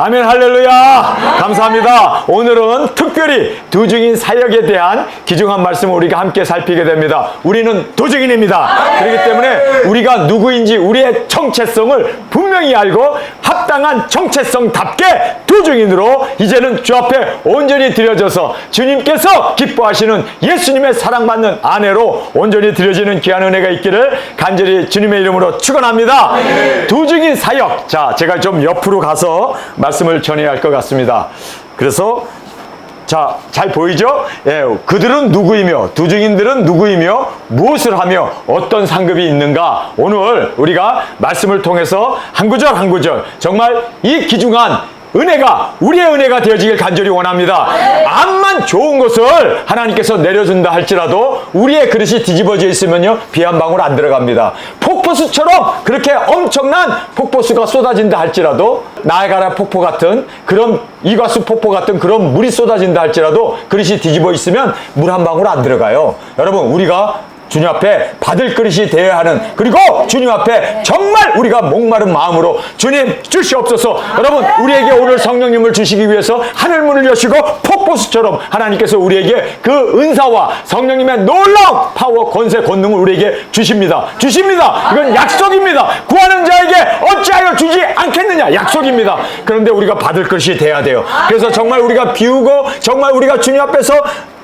아멘, 할렐루야. 감사합니다. 오늘은 특별히 두증인 사역에 대한 귀중한 말씀을 우리가 함께 살피게 됩니다. 우리는 두증인입니다. 그렇기 때문에 우리가 누구인지 우리의 정체성을 분명히 알고 합당한 정체성답게 두증인으로 이제는 주 앞에 온전히 드려져서 주님께서 기뻐하시는 예수님의 사랑받는 아내로 온전히 드려지는 귀한 은혜가 있기를 간절히 주님의 이름으로 축원합니다. 두증인 사역. 자, 제가 좀 옆으로 가서 말씀을 전해야 할 것 같습니다. 그래서 자, 잘 보이죠? 예, 그들은 누구이며 두증인들은 누구이며 무엇을 하며 어떤 상급이 있는가, 오늘 우리가 말씀을 통해서 한 구절 한 구절 정말 이 귀중한 은혜가 우리의 은혜가 되어지길 간절히 원합니다. 암만 좋은 것을 하나님께서 내려준다 할지라도 우리의 그릇이 뒤집어져 있으면요, 비 한 방울 안 들어갑니다. 폭포수처럼 그렇게 엄청난 폭포수가 쏟아진다 할지라도, 나야가라 폭포 같은 그런 이과수 폭포 같은 그런 물이 쏟아진다 할지라도 그릇이 뒤집어 있으면 물 한 방울 안 들어가요. 여러분, 우리가 주님 앞에 받을 그릇이 되어야 하는, 그리고 주님 앞에 정말 우리가 목마른 마음으로 주님 주시옵소서. 여러분, 우리에게 오늘 성령님을 주시기 위해서 하늘문을 여시고 폭포수처럼 하나님께서 우리에게 그 은사와 성령님의 놀라운 파워, 권세, 권능을 우리에게 주십니다. 이건 약속입니다. 구하는 자에게 어찌하여 주지 않겠느냐, 약속입니다. 그런데 우리가 받을 그릇이 돼야 돼요. 그래서 정말 우리가 비우고 정말 우리가 주님 앞에서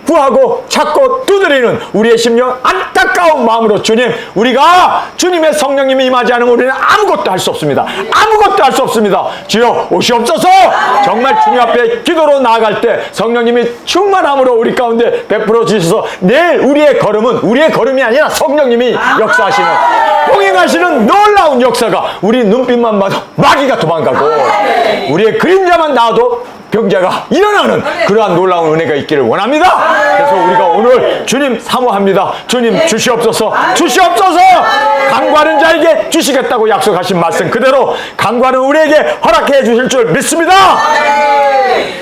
구하고 찾고 두드리는 우리의 심령 안타까운 마음으로, 주님, 우리가 주님의 성령님이 임하지 않으면 우리는 아무것도 할 수 없습니다. 아무것도 할 수 없습니다. 주여 오시옵소서. 정말 주님 앞에 기도로 나아갈 때 성령님이 충만함으로 우리 가운데 베풀어 주셔서 내일 우리의 걸음은 우리의 걸음이 아니라 성령님이 역사하시는, 봉행하시는 놀라운 역사가, 우리 눈빛만 봐도 마귀가 도망가고 우리의 그림자만 나와도 병자가 일어나는 그러한 놀라운 은혜가 있기를 원합니다. 그래서 우리가 오늘 주님 사모합니다. 주님 주시옵소서. 간구하는 자에게 주시겠다고 약속하신 말씀 그대로 간구하는 우리에게 허락해 주실 줄 믿습니다.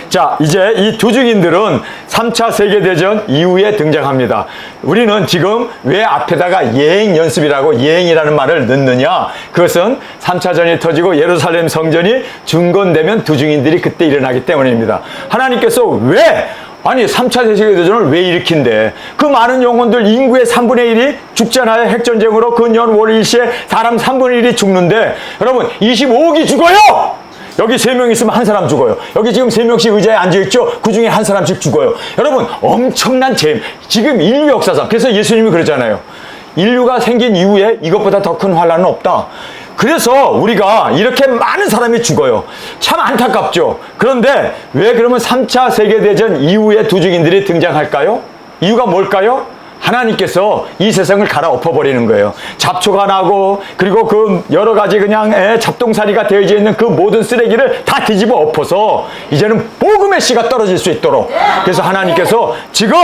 자, 이제 이 두증인들은 3차 세계대전 이후에 등장합니다. 우리는 지금 왜 앞에다가 예행 연습이라고 예행이라는 말을 넣느냐, 그것은 3차전이 터지고 예루살렘 성전이 중건되면 두증인들이 그때 일어나기 때문입니다. 하나님께서 왜 3차 세계대전을 왜 일으킨대? 그 많은 영혼들, 인구의 3분의 1이 죽잖아요. 핵전쟁으로 근년 월일시에 사람 3분의 1이 죽는데, 여러분 25억이 죽어요. 여기 3명 있으면 한 사람 죽어요. 여기 지금 3명씩 의자에 앉아있죠? 그 중에 한 사람씩 죽어요. 여러분, 엄청난 지금 인류 역사상, 그래서 예수님이 그러잖아요. 인류가 생긴 이후에 이것보다 더 큰 환란은 없다. 그래서 우리가 이렇게 많은 사람이 죽어요. 참 안타깝죠. 그런데 왜 그러면 3차 세계대전 이후에 두증인들이 등장할까요? 이유가 뭘까요? 하나님께서 이 세상을 갈아엎어버리는 거예요. 잡초가 나고, 그리고 그 여러 가지 그냥 잡동사니가 되어져 있는 그 모든 쓰레기를 다 뒤집어 엎어서 이제는 복음의 씨가 떨어질 수 있도록. 그래서 하나님께서 지금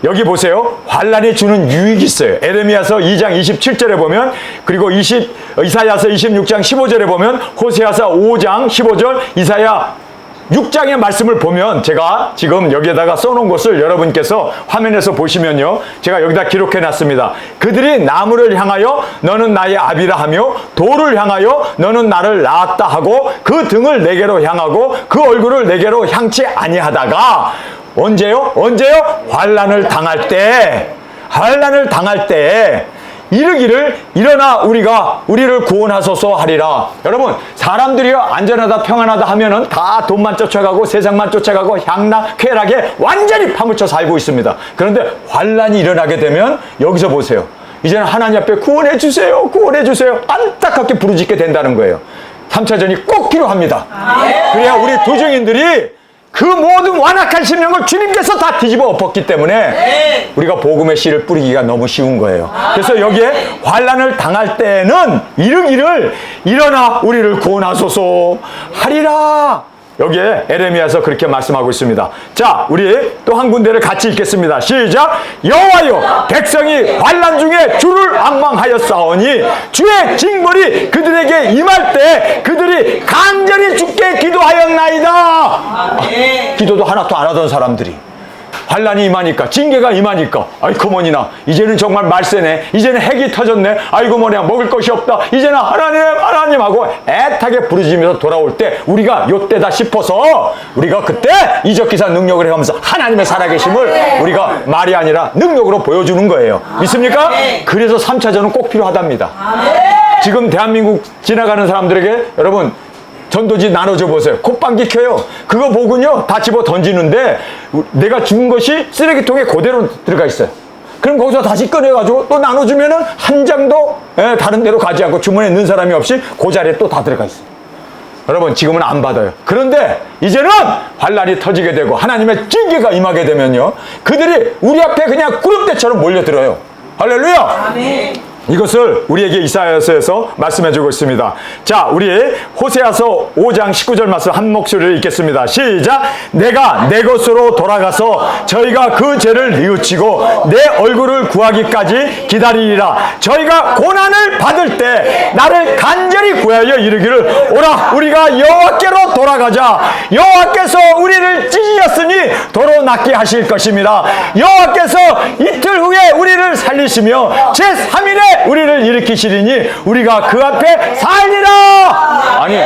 여기 보세요. 환란이 주는 유익이 있어요. 에레미야서 2장 27절에 보면, 그리고 이사야서 26장 15절에 보면, 호세아서 5장 15절, 이사야 6장의 말씀을 보면, 제가 지금 여기에다가 써놓은 것을 여러분께서 화면에서 보시면요, 제가 여기다 기록해 놨습니다. 그들이 나무를 향하여 너는 나의 아비라 하며, 돌을 향하여 너는 나를 낳았다 하고, 그 등을 내게로 향하고 그 얼굴을 내게로 향치 아니하다가, 언제요? 환난을 당할 때 이르기를 일어나 우리를 구원하소서 하리라. 여러분, 사람들이요 안전하다 평안하다 하면은 다 돈만 쫓아가고 세상만 쫓아가고 쾌락에 완전히 파묻혀 살고 있습니다. 그런데 환란이 일어나게 되면 여기서 보세요. 이제는 하나님 앞에 구원해 주세요 안타깝게 부르짖게 된다는 거예요. 3차전이 꼭 필요합니다. 그래야 우리 두증인들이 그 모든 완악한 심령을 주님께서 다 뒤집어 엎었기 때문에 우리가 복음의 씨를 뿌리기가 너무 쉬운 거예요. 그래서 여기에 환난을 당할 때는 이르기를 일어나 우리를 구원하소서 하리라. 여기에 에레미야서 그렇게 말씀하고 있습니다. 자, 우리 또 한 군데를 같이 읽겠습니다. 시작. 여호와여, 백성이 환난 중에 주를 앙망하였사오니 주의 징벌이 그들에게 임할 때 그들이 간절히 주께 기도하였나이다. 기도도 하나도 안 하던 사람들이 환란이 임하니까, 징계가 임하니까, 아이고 뭐니나 이제는 정말 말세네, 이제는 핵이 터졌네, 아이고 뭐냐 먹을 것이 없다, 이제는 하나님 하고 애타게 부르짖으면서 돌아올 때 우리가 요때다 싶어서 우리가 그때 이적기사 능력을 해가면서 하나님의 살아계심을 우리가 말이 아니라 능력으로 보여주는 거예요. 믿습니까? 그래서 3차전은 꼭 필요하답니다. 지금 대한민국 지나가는 사람들에게 여러분 전도지 나눠줘 보세요. 콧방귀 켜요. 그거 보군요 다 집어 던지는데 내가 죽은 것이 쓰레기통에 그대로 들어가 있어요. 그럼 거기서 다시 꺼내가지고 또 나눠주면은 한 장도 다른 데로 가지 않고 주머니에 넣은 사람이 없이 그 자리에 또 다 들어가 있어요. 여러분 지금은 안 받아요. 그런데 이제는 환란이 터지게 되고 하나님의 징계가 임하게 되면요 그들이 우리 앞에 그냥 구름대처럼 몰려들어요. 할렐루야. 아멘. 이것을 우리에게 이사야서에서 말씀해주고 있습니다. 자, 우리 호세아서 5장 19절 말씀 한 목소리를 읽겠습니다. 시작. 내가 내 것으로 돌아가서 저희가 그 죄를 뉘우치고 내 얼굴을 구하기까지 기다리리라. 저희가 고난을 받을 때 나를 간절히 구하여 이르기를 오라 우리가 여호와께로 돌아가자. 여호와께서 우리를 찢으셨으니 도로 낫게 하실 것입니다. 여호와께서 이틀 후에 우리를 살리시며 제3일에 우리를 일으키시리니 우리가 그 앞에 살리라. 아니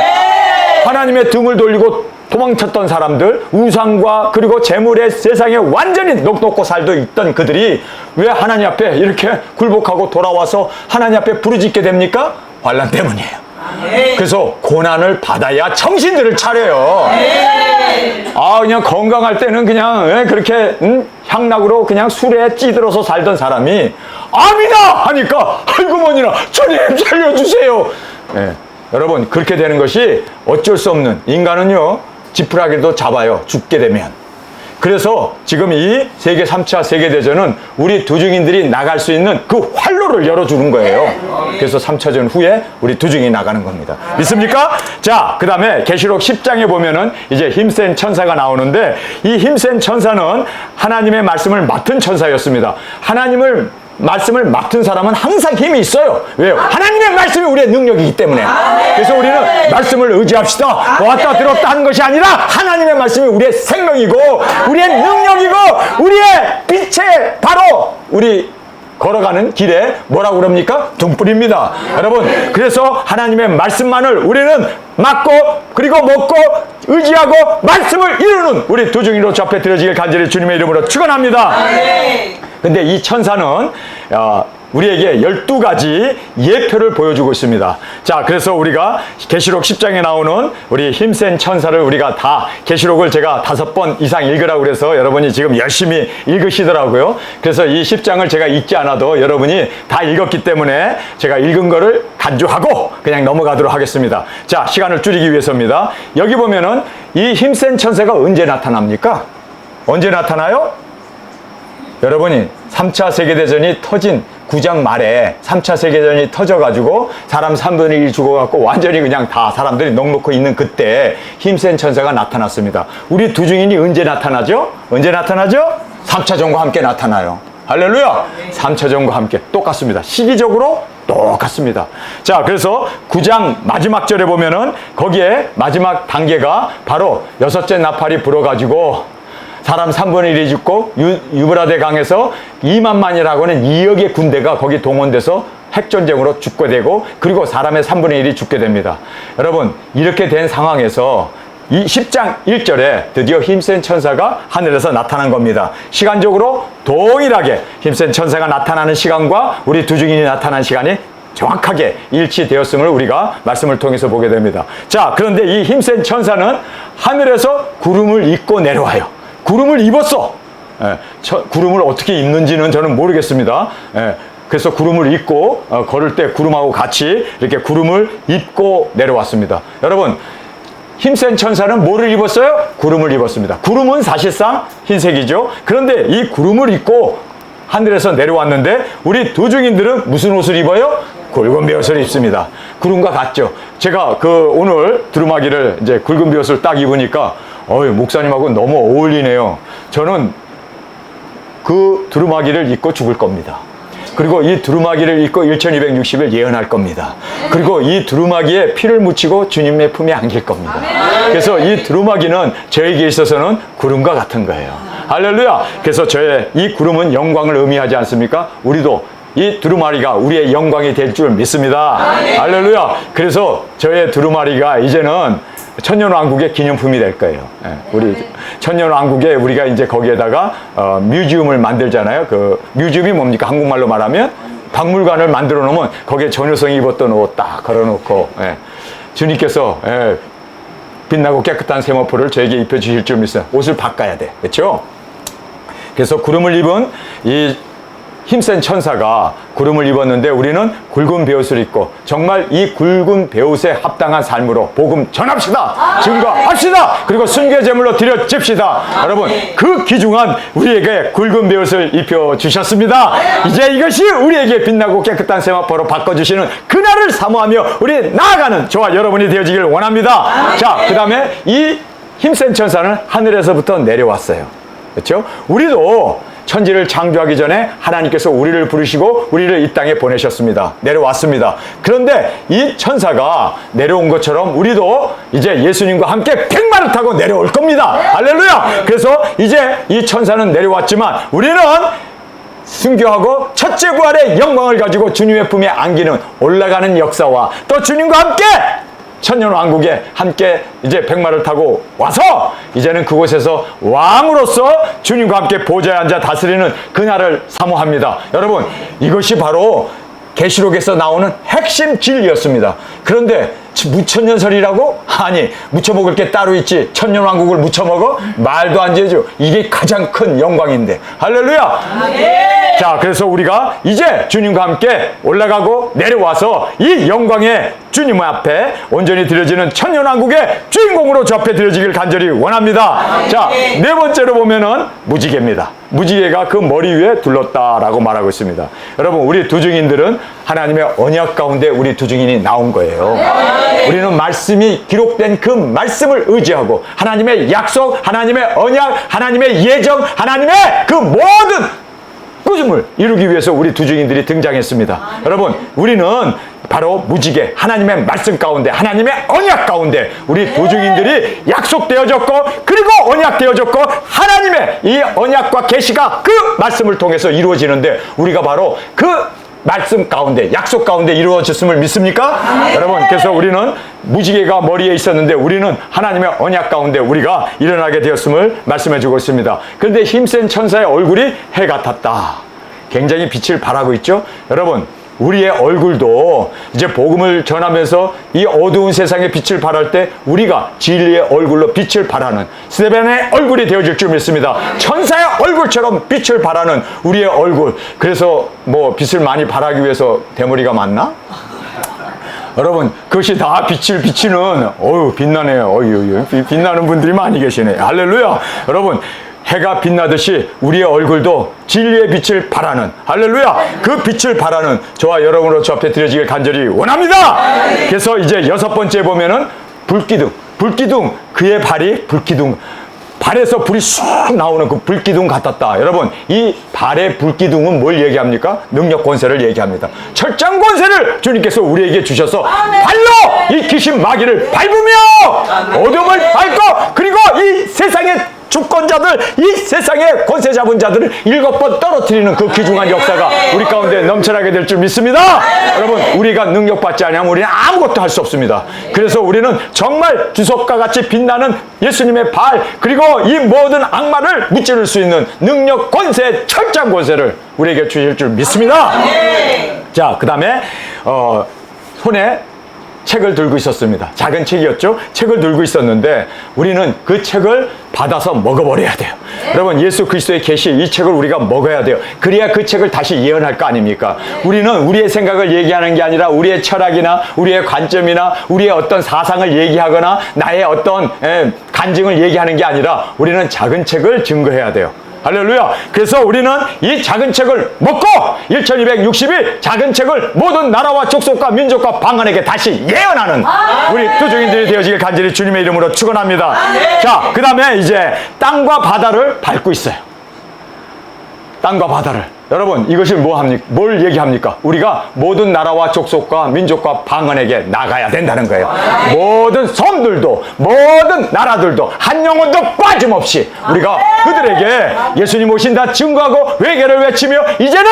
하나님의 등을 돌리고 도망쳤던 사람들, 우상과 그리고 재물의 세상에 완전히 녹놓고 살도 있던 그들이 왜 하나님 앞에 이렇게 굴복하고 돌아와서 하나님 앞에 부르짖게 됩니까? 환난 때문이에요. 그래서 고난을 받아야 정신들을 차려요. 그냥 건강할 때는 그냥 그렇게 향락으로 그냥 술에 찌들어서 살던 사람이 아미나 하니까 아이고 뭐니나 주님 살려주세요. 여러분 그렇게 되는 것이 어쩔 수 없는, 인간은요 지푸라기도 잡아요 죽게 되면. 그래서 지금 이 세계 3차 세계대전은 우리 두중인들이 나갈 수 있는 그 활로를 열어주는 거예요. 그래서 3차전 후에 우리 두중이 나가는 겁니다. 믿습니까? 자, 그 다음에 계시록 10장에 보면은 이제 힘센 천사가 나오는데 이 힘센 천사는 하나님의 말씀을 맡은 천사였습니다. 하나님을 말씀을 맡은 사람은 항상 힘이 있어요. 왜요? 하나님의 말씀이 우리의 능력이기 때문에. 그래서 우리는 말씀을 의지합시다. 보았다 들었다 하는 것이 아니라 하나님의 말씀이 우리의 생명이고 우리의 능력이고 우리의 빛의 바로 우리 걸어가는 길에 뭐라고 그럽니까? 등불입니다. 여러분 그래서 하나님의 말씀만을 우리는 맡고 그리고 먹고 의지하고 말씀을 이루는 우리 두중이로 주 앞에 드려지길 간절히 주님의 이름으로 축원합니다. 근데 이 천사는 우리에게 12가지 예표를 보여주고 있습니다. 자, 그래서 우리가 계시록 10장에 나오는 우리 힘센 천사를 우리가 다 계시록을 제가 5번 이상 읽으라고 그래서 여러분이 지금 열심히 읽으시더라고요. 그래서 이 10장을 제가 읽지 않아도 여러분이 다 읽었기 때문에 제가 읽은 거를 간주하고 그냥 넘어가도록 하겠습니다. 자, 시간을 줄이기 위해서입니다. 여기 보면은 이 힘센 천사가 언제 나타납니까? 언제 나타나요? 여러분이 3차 세계대전이 터진 9장 말에 3차 세계대전이 터져가지고 사람 3분의 1이 죽어갖고 완전히 그냥 다 사람들이 넉넉히 있는 그때 힘센 천사가 나타났습니다. 우리 두중인이 언제 나타나죠? 언제 나타나죠? 3차전과 함께 나타나요. 할렐루야! 3차전과 함께 똑같습니다. 시기적으로 똑같습니다. 자, 그래서 9장 마지막 절에 보면은 거기에 마지막 단계가 바로 6째 나팔이 불어가지고 사람 3분의 1이 죽고 유브라데 강에서 2만만이라고 하는 2억의 군대가 거기 동원돼서 핵전쟁으로 죽게 되고 그리고 사람의 3분의 1이 죽게 됩니다. 여러분 이렇게 된 상황에서 이 10장 1절에 드디어 힘센 천사가 하늘에서 나타난 겁니다. 시간적으로 동일하게 힘센 천사가 나타나는 시간과 우리 두중인이 나타난 시간이 정확하게 일치되었음을 우리가 말씀을 통해서 보게 됩니다. 자, 그런데 이 힘센 천사는 하늘에서 구름을 입고 내려와요. 구름을 입었어. 구름을 어떻게 입는지는 저는 모르겠습니다. 그래서 구름을 입고 걸을 때 구름하고 같이 이렇게 구름을 입고 내려왔습니다. 여러분 힘센 천사는 뭐를 입었어요? 구름을 입었습니다. 구름은 사실상 흰색이죠. 그런데 이 구름을 입고 하늘에서 내려왔는데 우리 두중인들은 무슨 옷을 입어요? 굵은 베옷을 입습니다. 구름과 같죠. 제가 오늘 두루마기를 이제 굵은 베옷을 딱 입으니까 목사님하고 너무 어울리네요. 저는 그 두루마기를 입고 죽을 겁니다. 그리고 이 두루마기를 입고 1260일 예언할 겁니다. 그리고 이 두루마기에 피를 묻히고 주님의 품에 안길 겁니다. 그래서 이 두루마기는 저에게 있어서는 구름과 같은 거예요. 할렐루야. 그래서 저의 이 구름은 영광을 의미하지 않습니까? 우리도 이 두루마리가 우리의 영광이 될 줄 믿습니다. 할렐루야. 그래서 저의 두루마리가 이제는 천년왕국의 기념품이 될 거예요. 우리 천년왕국에 우리가 이제 거기에다가 뮤지엄을 만들잖아요. 그 뮤지엄이 뭡니까? 한국말로 말하면 박물관을 만들어 놓으면 거기에 전효성이 입었던 옷 딱 걸어 놓고 주님께서 빛나고 깨끗한 세마포를 저에게 입혀 주실 줄 믿어요. 옷을 바꿔야 돼. 그렇죠? 그래서 구름을 입은 이 힘센 천사가 구름을 입었는데 우리는 굵은 베옷을 입고 정말 이 굵은 베옷에 합당한 삶으로 복음 전합시다. 증거합시다. 그리고 순교 제물로 드려집시다. 여러분, 그 귀중한 우리에게 굵은 베옷을 입혀 주셨습니다. 이제 이것이 우리에게 빛나고 깨끗한 세마포로 바꿔주시는 그날을 사모하며 우리 나아가는 저와 여러분이 되어지길 원합니다. 자, 그 다음에 이 힘센 천사는 하늘에서부터 내려왔어요. 그렇죠? 우리도 천지를 창조하기 전에 하나님께서 우리를 부르시고 우리를 이 땅에 보내셨습니다. 내려왔습니다. 그런데 이 천사가 내려온 것처럼 우리도 이제 예수님과 함께 백마를 타고 내려올 겁니다. 할렐루야. 그래서 이제 이 천사는 내려왔지만 우리는 순교하고 첫째 부활의 영광을 가지고 주님의 품에 안기는 올라가는 역사와 또 주님과 함께 천년왕국에 함께 이제 백마를 타고 와서 이제는 그곳에서 왕으로서 주님과 함께 보좌에 앉아 다스리는 그날을 사모합니다. 여러분, 이것이 바로 계시록에서 나오는 핵심 진리였습니다. 그런데 무천년설이라고? 아니, 무쳐먹을 게 따로 있지 천년왕국을 무쳐먹어? 말도 안 되죠. 이게 가장 큰 영광인데. 할렐루야. 자, 그래서 우리가 이제 주님과 함께 올라가고 내려와서 이 영광의 주님 앞에 온전히 드려지는 천년왕국의 주인공으로 저 앞에 드려지길 간절히 원합니다. 자, 네 번째로 보면은 무지개입니다. 무지개가 그 머리 위에 둘렀다라고 말하고 있습니다. 여러분, 우리 두증인들은 하나님의 언약 가운데 우리 두증인이 나온 거예요. 우리는 말씀이 기록된 그 말씀을 의지하고 하나님의 약속, 하나님의 언약, 하나님의 예정, 하나님의 그 모든 꾸짐을 이루기 위해서 우리 두증인들이 등장했습니다. 여러분, 우리는 바로 무지개, 하나님의 말씀 가운데, 하나님의 언약 가운데 우리 두증인들이 약속되어졌고 그리고 언약되어졌고 하나님의 이 언약과 계시가 그 말씀을 통해서 이루어지는데 우리가 바로 그 말씀 가운데, 약속 가운데 이루어졌음을 믿습니까? 여러분, 그래서 우리는 무지개가 머리에 있었는데 우리는 하나님의 언약 가운데 우리가 일어나게 되었음을 말씀해 주고 있습니다. 그런데 힘센 천사의 얼굴이 해 같았다. 굉장히 빛을 발하고 있죠? 여러분, 우리의 얼굴도 이제 복음을 전하면서 이 어두운 세상에 빛을 발할 때 우리가 진리의 얼굴로 빛을 발하는 스데반의 얼굴이 되어질 줄 믿습니다. 천사의 얼굴처럼 빛을 발하는 우리의 얼굴. 그래서 뭐 빛을 많이 발하기 위해서 대머리가 많나? 여러분, 그것이 다 빛을 비치는 빛나네요. 빛나는 분들이 많이 계시네. 할렐루야. 여러분, 해가 빛나듯이 우리의 얼굴도 진리의 빛을 발하는, 할렐루야, 그 빛을 발하는 저와 여러분으로 저 앞에 드려지길 간절히 원합니다. 그래서 이제 여섯 번째 보면은 불기둥, 그의 발이 불기둥, 발에서 불이 쑥 나오는 그 불기둥 같았다. 여러분, 이 발의 불기둥은 뭘 얘기합니까? 능력 권세를 얘기합니다. 철장 권세를 주님께서 우리에게 주셔서 발로 이 귀신 마귀를 밟으며 어둠을 밟고 그리고 이 세상의 주권자들, 이 세상의 권세 잡은 자들을 7번 떨어뜨리는 그 귀중한 역사가 우리 가운데 넘쳐나게 될 줄 믿습니다. 여러분, 우리가 능력받지 않으면 우리는 아무것도 할 수 없습니다. 그래서 우리는 정말 주석과 같이 빛나는 예수님의 발, 그리고 이 모든 악마를 무찌를 수 있는 능력, 권세, 철장 권세를 우리에게 주실 줄 믿습니다. 자, 그 다음에 손에 책을 들고 있었습니다. 작은 책이었죠. 책을 들고 있었는데 우리는 그 책을 받아서 먹어버려야 돼요. 여러분, 예수 그리스도의 계시, 이 책을 우리가 먹어야 돼요. 그래야 그 책을 다시 예언할 거 아닙니까? 우리는 우리의 생각을 얘기하는 게 아니라 우리의 철학이나 우리의 관점이나 우리의 어떤 사상을 얘기하거나 나의 어떤 간증을 얘기하는 게 아니라 우리는 작은 책을 증거해야 돼요. 할렐루야. 그래서 우리는 이 작은 책을 먹고 1260일 작은 책을 모든 나라와 족속과 민족과 방언에게 다시 예언하는 우리 두증인들이 되어지길 간절히 주님의 이름으로 축원합니다. 자, 그 다음에 이제 땅과 바다를 밟고 있어요. 땅과 바다를. 여러분, 이것이 뭘 얘기합니까? 우리가 모든 나라와 족속과 민족과 방언에게 나가야 된다는 거예요. 모든 성들도, 모든 나라들도, 한 영혼도 빠짐없이 우리가 그들에게 예수님 오신다 증거하고 회개를 외치며, 이제는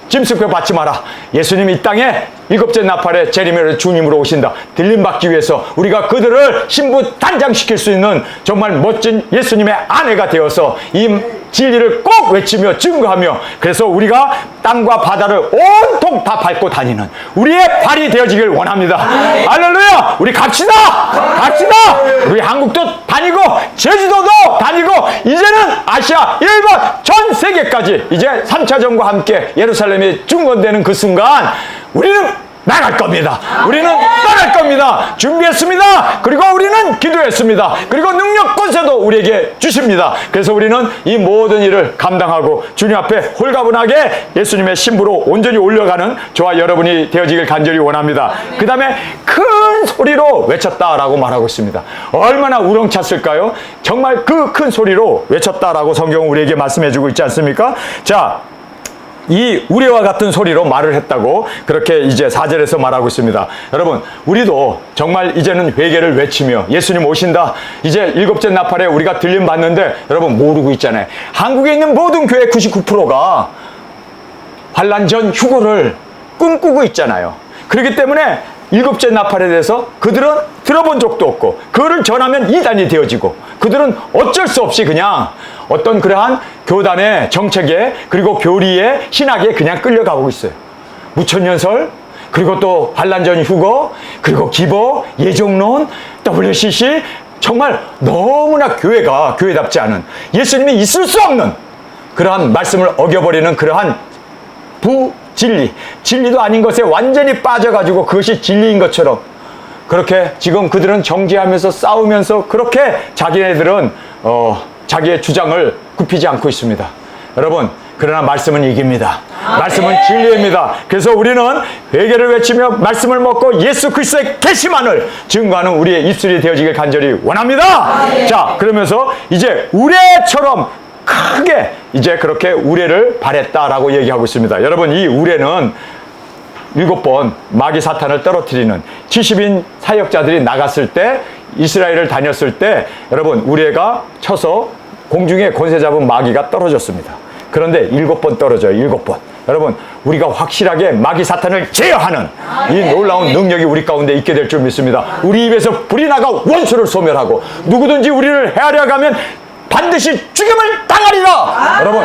짐승표 받지 마라. 예수님이 이 땅에 일곱째 나팔에 재림의 주님으로 오신다. 들림받기 위해서 우리가 그들을 신부 단장시킬 수 있는 정말 멋진 예수님의 아내가 되어서 이 진리를 꼭 외치며 증거하며, 그래서 우리가 땅과 바다를 온통 다 밟고 다니는 우리의 발이 되어지길 원합니다. 할렐루야! 우리 갑시다! 우리 한국도 다니고 제주도도 다니고 이제는 아시아, 일본, 전 세계까지 이제 3차전과 함께 예루살렘이 중건되는 그 순간 우리는 나갈 겁니다. 우리는 떠날 겁니다. 준비했습니다. 그리고 우리는 기도했습니다. 그리고 능력 권세도 우리에게 주십니다. 그래서 우리는 이 모든 일을 감당하고 주님 앞에 홀가분하게 예수님의 신부로 온전히 올려가는 저와 여러분이 되어지길 간절히 원합니다. 그 다음에 큰 소리로 외쳤다라고 말하고 있습니다. 얼마나 우렁찼을까요? 정말 그 큰 소리로 외쳤다라고 성경은 우리에게 말씀해주고 있지 않습니까? 자, 이 우레와 같은 소리로 말을 했다고 그렇게 이제 4절에서 말하고 있습니다. 여러분, 우리도 정말 이제는 회개를 외치며 예수님 오신다. 이제 일곱째 나팔에 우리가 들림 받는데 여러분 모르고 있잖아요. 한국에 있는 모든 교회 99%가 환란 전 휴거를 꿈꾸고 있잖아요. 그렇기 때문에 일곱째 나팔에 대해서 그들은 들어본 적도 없고, 그거를 전하면 이단이 되어지고, 그들은 어쩔 수 없이 그냥 어떤 그러한 교단의 정책에, 그리고 교리의 신학에 그냥 끌려가고 있어요. 무천년설, 그리고 또 환란전 휴거, 그리고 기버, 예정론, WCC, 정말 너무나 교회가 교회답지 않은, 예수님이 있을 수 없는 그러한 말씀을 어겨버리는 그러한 진리도 아닌 것에 완전히 빠져가지고 그것이 진리인 것처럼 그렇게 지금 그들은 정죄하면서 싸우면서 그렇게 자기네들은 자기의 주장을 굽히지 않고 있습니다. 여러분, 그러나 말씀은 이깁니다. 말씀은 진리입니다. 그래서 우리는 회개를 외치며 말씀을 먹고 예수 그리스도의 계시만을 증거하는 우리의 입술이 되어지길 간절히 원합니다. 자, 그러면서 이제 우레처럼 크게 이제 그렇게 우레를 발했다라고 얘기하고 있습니다. 여러분, 이 우레는 7번 마귀 사탄을 떨어뜨리는 70인 사역자들이 나갔을 때, 이스라엘을 다녔을 때 여러분 우레가 쳐서 공중에 권세 잡은 마귀가 떨어졌습니다. 그런데 7번 떨어져요. 7번. 여러분, 우리가 확실하게 마귀 사탄을 제어하는 이 놀라운 능력이 우리 가운데 있게 될 줄 믿습니다. 우리 입에서 불이 나가 원수를 소멸하고, 누구든지 우리를 헤아려 가면 반드시 죽임을 당하리라. 여러분,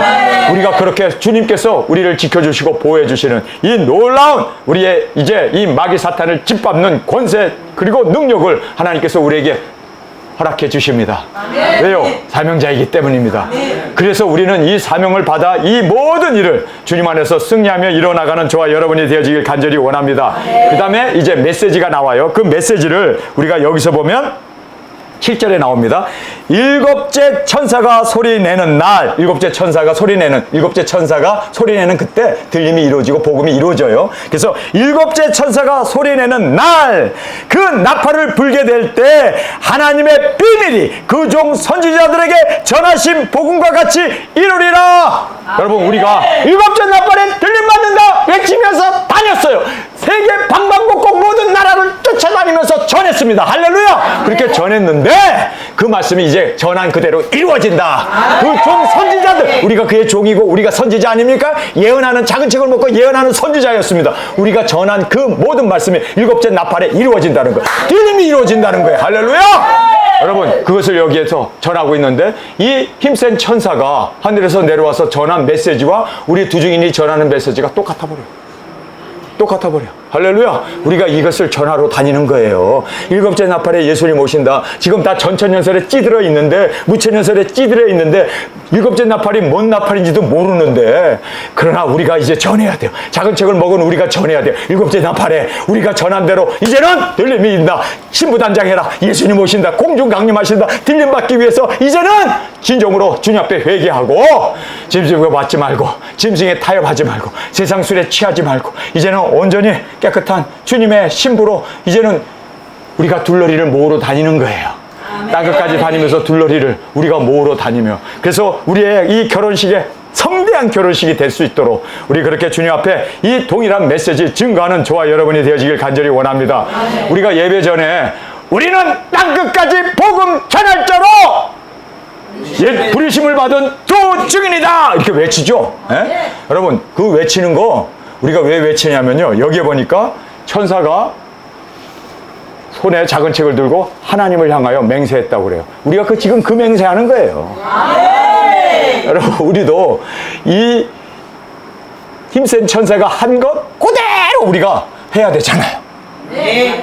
우리가 그렇게 주님께서 우리를 지켜주시고 보호해주시는 이 놀라운 우리의 이제 이 마귀 사탄을 짓밟는 권세 그리고 능력을 하나님께서 우리에게 허락해 주십니다. 왜요? 사명자이기 때문입니다. 그래서 우리는 이 사명을 받아 이 모든 일을 주님 안에서 승리하며 이뤄나가는 저와 여러분이 되어지길 간절히 원합니다. 그 다음에 이제 메시지가 나와요. 그 메시지를 우리가 여기서 보면 7절에 나옵니다. 일곱째 천사가 소리내는 날, 일곱째 천사가 소리내는 그때 들림이 이루어지고 복음이 이루어져요. 그래서 일곱째 천사가 소리내는 날, 그 나팔을 불게 될 때 하나님의 비밀이 그 종 선지자들에게 전하신 복음과 같이 이루리라. 여러분, 우리가 일곱째 나팔에 들림 받는다 외치면서 다녔어요. 세계 방방곡곡 모든 나라를 쫓아다니면서 전했습니다. 할렐루야. 그렇게 전했는데 그 말씀이 이제 전한 그대로 이루어진다. 그 종 선지자들, 우리가 그의 종이고 우리가 선지자 아닙니까? 예언하는, 작은 책을 먹고 예언하는 선지자였습니다. 우리가 전한 그 모든 말씀이 일곱째 나팔에 이루어진다는 거예요. 들림이 이루어진다는 거예요. 할렐루야. 여러분, 그것을 여기에서 전하고 있는데 이 힘센 천사가 하늘에서 내려와서 전한 메시지와 우리 두 증인이 전하는 메시지가 똑같아 버려. 할렐루야. 우리가 이것을 전하러 다니는 거예요. 일곱째 나팔에 예수님 오신다. 지금 다 전천연설에 찌들어 있는데, 무천연설에 찌들어 있는데 일곱째 나팔이 뭔 나팔인지도 모르는데, 그러나 우리가 이제 전해야 돼요. 작은 책을 먹은 우리가 전해야 돼요. 일곱째 나팔에 우리가 전한 대로 이제는 들림이 있다. 신부단장해라. 예수님 오신다. 공중 강림하신다. 들림 받기 위해서 이제는 진정으로 주님 앞에 회개하고, 짐승에 받지 말고, 짐승에 타협하지 말고, 세상 술에 취하지 말고, 이제는 온전히 깨끗한 주님의 신부로 이제는 우리가 둘러리를 모으러 다니는 거예요. 땅끝까지 다니면서 둘러리를 우리가 모으러 다니며, 그래서 우리의 이 결혼식에 성대한 결혼식이 될 수 있도록 우리 그렇게 주님 앞에 이 동일한 메시지 증거하는 저와 여러분이 되어지길 간절히 원합니다. 우리가 예배 전에 우리는 땅끝까지 복음 전할 자로 옛 부르심을 받은 두 증인이다 이렇게 외치죠. 예? 여러분 그 외치는 거 우리가 왜 외치냐면요, 여기에 보니까 천사가 손에 작은 책을 들고 하나님을 향하여 맹세했다고 그래요. 우리가 지금 그 맹세하는 거예요. 여러분 우리도 이 힘센 천사가 한 것 그대로 우리가 해야 되잖아요.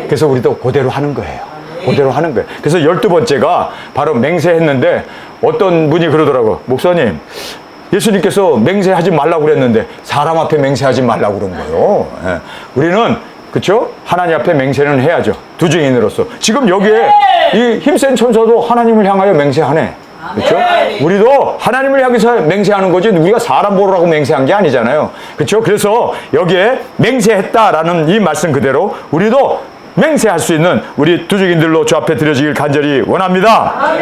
그래서 우리도 그대로 하는 거예요. 그대로 하는 거예요. 그래서 12번째가 바로 맹세했는데 어떤 분이 그러더라고요. 목사님, 예수님께서 맹세하지 말라고 그랬는데 사람 앞에 맹세하지 말라고 그런 거예요. 예. 우리는 그렇죠? 하나님 앞에 맹세는 해야죠. 두 증인으로서. 지금 여기에 이 힘센 천사도 하나님을 향하여 맹세하네. 그렇죠? 우리도 하나님을 향해서 맹세하는 거지 우리가 사람 보라고 맹세한 게 아니잖아요. 그렇죠? 그래서 여기에 맹세했다라는 이 말씀 그대로 우리도 맹세할 수 있는 우리 두 증인들로 주 앞에 드려지길 간절히 원합니다.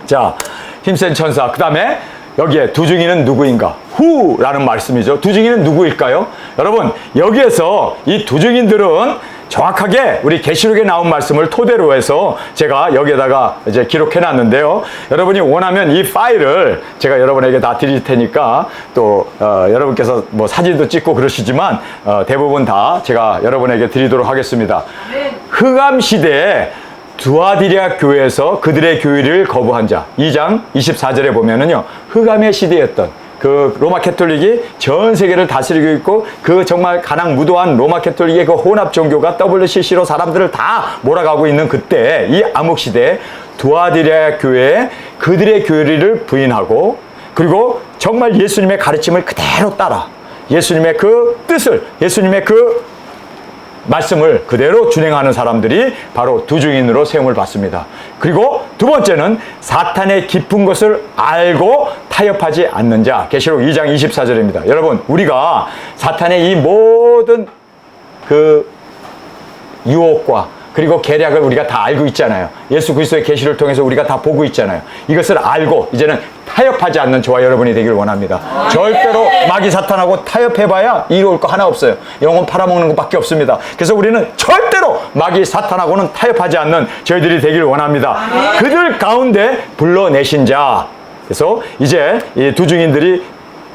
자, 힘센 천사. 그 다음에 여기에 두 증인은 누구인가? 후라는 말씀이죠. 두 증인은 누구일까요? 여러분 여기에서 이 두 증인들은 정확하게 우리 계시록에 나온 말씀을 토대로 해서 제가 여기에다가 이제 기록해 놨는데요. 여러분이 원하면 이 파일을 제가 여러분에게 다 드릴 테니까 또 여러분께서 뭐 사진도 찍고 그러시지만 대부분 다 제가 여러분에게 드리도록 하겠습니다. 흑암 시대에 두아디리아 교회에서 그들의 교회를 거부한 자 2장 24절에 보면은요, 흑암의 시대였던 그 로마 캐톨릭이 전 세계를 다스리고 있고 그 정말 가장 무도한 로마 캐톨릭의 그 혼합 종교가 WCC로 사람들을 다 몰아가고 있는 그때 이 암흑 시대에 두아디리아 교회에 그들의 교리를 부인하고 그리고 정말 예수님의 가르침을 그대로 따라 예수님의 그 뜻을 예수님의 그 말씀을 그대로 준행하는 사람들이 바로 두 증인으로 세움을 받습니다. 그리고 두 번째는 사탄의 깊은 것을 알고 타협하지 않는 자. 계시록 2장 24절입니다. 여러분 우리가 사탄의 이 모든 그 유혹과 그리고 계략을 우리가 다 알고 있잖아요. 예수 그리스도의 계시를 통해서 우리가 다 보고 있잖아요. 이것을 알고 이제는 타협하지 않는 저와 여러분이 되길 원합니다. 절대로 마귀 사탄하고 타협해봐야 이로울 거 하나 없어요. 영혼 팔아먹는 것밖에 없습니다. 그래서 우리는 절대로 마귀 사탄하고는 타협하지 않는 저희들이 되길 원합니다. 그들 가운데 불러내신 자. 그래서 이제 이 두 증인들이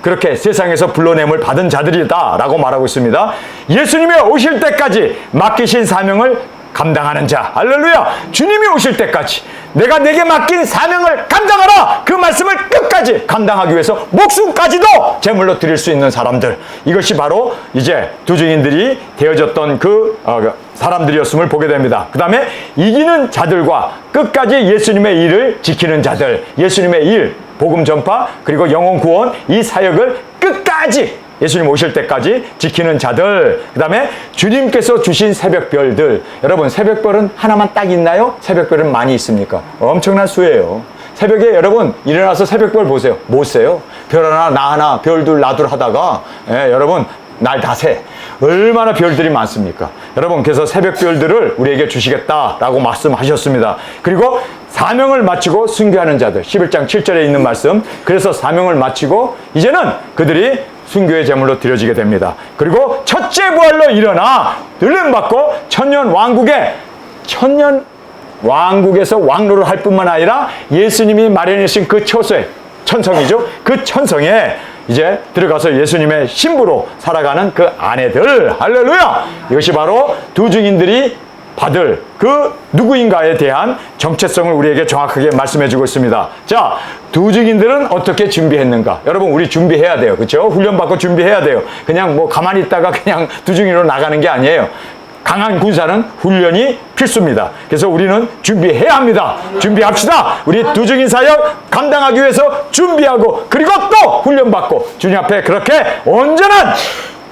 그렇게 세상에서 불러냄을 받은 자들이다 라고 말하고 있습니다. 예수님이 오실 때까지 맡기신 사명을 감당하는 자. 할렐루야. 주님이 오실 때까지 내가 내게 맡긴 사명을 감당하라. 그 말씀을 끝까지 감당하기 위해서 목숨까지도 제물로 드릴 수 있는 사람들. 이것이 바로 이제 두 증인들이 되어졌던 그 사람들이었음을 보게 됩니다. 그 다음에 이기는 자들과 끝까지 예수님의 일을 지키는 자들. 예수님의 일, 복음 전파, 그리고 영혼 구원 이 사역을 끝까지 예수님 오실 때까지 지키는 자들. 그 다음에 주님께서 주신 새벽별들. 여러분 새벽별은 하나만 딱 있나요? 새벽별은 많이 있습니까? 엄청난 수예요. 새벽에 여러분 일어나서 새벽별 보세요. 못 세요. 별 하나 나 하나 별 둘 나 둘 하다가 여러분 날 다 새. 얼마나 별들이 많습니까? 여러분 그래서 새벽별들을 우리에게 주시겠다라고 말씀하셨습니다. 그리고 사명을 마치고 순교하는 자들 11장 7절에 있는 말씀. 그래서 사명을 마치고 이제는 그들이 순교의 제물로 드려지게 됩니다. 그리고 첫째 부활로 일어나 들림받고 천년 왕국에서 왕노를 할 뿐만 아니라 예수님이 마련하신 그 처소에 천성이죠. 그 천성에 이제 들어가서 예수님의 신부로 살아가는 그 아내들. 할렐루야. 이것이 바로 두 증인들이 받을 그 누구인가에 대한 정체성을 우리에게 정확하게 말씀해주고 있습니다. 자, 두 증인들은 어떻게 준비했는가? 여러분 우리 준비해야 돼요. 그렇죠? 훈련받고 준비해야 돼요. 그냥 뭐 가만히 있다가 그냥 두 증인으로 나가는 게 아니에요. 강한 군사는 훈련이 필수입니다. 그래서 우리는 준비해야 합니다. 준비합시다. 우리 두 증인 사역 감당하기 위해서 준비하고 그리고 또 훈련받고 주님 앞에 그렇게 온전한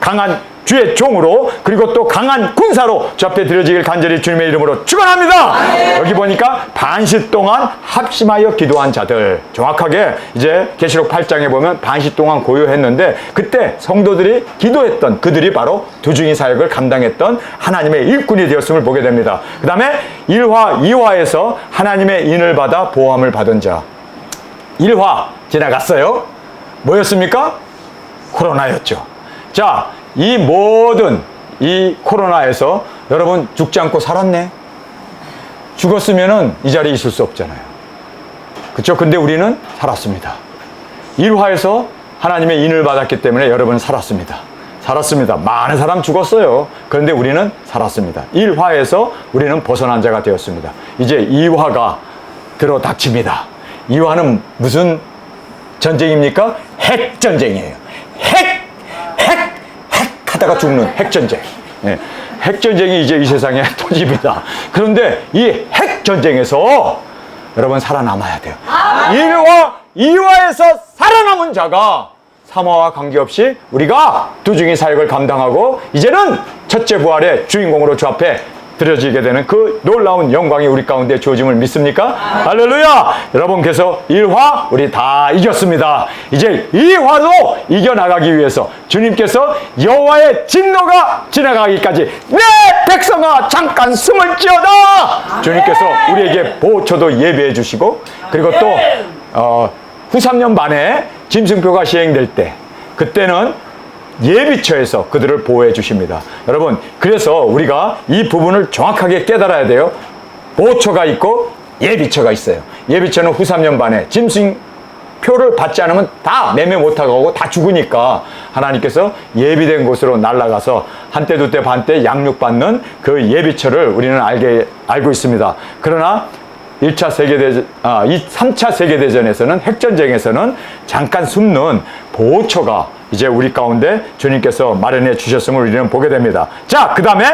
강한 주의 종으로 그리고 또 강한 군사로 주 앞에 드려지길 간절히 주님의 이름으로 축원합니다. 여기 보니까 반시 동안 합심하여 기도한 자들. 정확하게 이제 계시록 8장에 보면 반시 동안 고요했는데 그때 성도들이 기도했던 그들이 바로 두 증인 사역을 감당했던 하나님의 일꾼이 되었음을 보게 됩니다. 그 다음에 1화 2화에서 하나님의 인을 받아 보호함을 받은 자. 1화 지나갔어요. 뭐였습니까? 코로나였죠. 자, 이 모든 이 코로나에서 여러분 죽지 않고 살았네. 죽었으면은 이 자리에 있을 수 없잖아요. 그렇죠? 근데 우리는 살았습니다. 일화에서 하나님의 인을 받았기 때문에 여러분은 살았습니다. 살았습니다. 많은 사람 죽었어요. 그런데 우리는 살았습니다. 1화에서 우리는 벗어난 자가 되었습니다. 이제 2화가 들어 닥칩니다. 2화는 무슨 전쟁입니까? 핵전쟁이에요. 핵 하다가 죽는 핵전쟁. 네. 핵전쟁이 이제 이 세상에 터집니다. 그런데 이 핵전쟁에서 여러분 살아남아야 돼요. 1화, 2화에서 살아남은 자가 3화와 관계없이 우리가 두중인 사역을 감당하고 이제는 첫째 부활의 주인공으로 주 앞에 드려지게 되는 그 놀라운 영광이 우리 가운데 주어짐을 믿습니까? 할렐루야! 여러분, 그래서 1화 우리 다 이겼습니다. 이제 2화도 이겨나가기 위해서 주님께서 여호와의 진노가 지나가기까지 내 백성아 잠깐 숨을 지어다! 주님께서 우리에게 보초도 예배해 주시고, 그리고 또 후 3년 반에 짐승표가 시행될 때, 그때는 예비처에서 그들을 보호해 주십니다. 여러분, 그래서 우리가 이 부분을 정확하게 깨달아야 돼요. 보초가 있고 예비처가 있어요. 예비처는 후 3년 반에 짐승표를 받지 않으면 다 매매 못하고 다 죽으니까 하나님께서 예비된 곳으로 날아가서 한때 두때 반때 양육받는 그 예비처를 우리는 알고 있습니다. 그러나 3차 세계대전에서는, 핵전쟁에서는 잠깐 숨는 보호처가 이제 우리 가운데 주님께서 마련해 주셨음을 우리는 보게 됩니다. 자, 그 다음에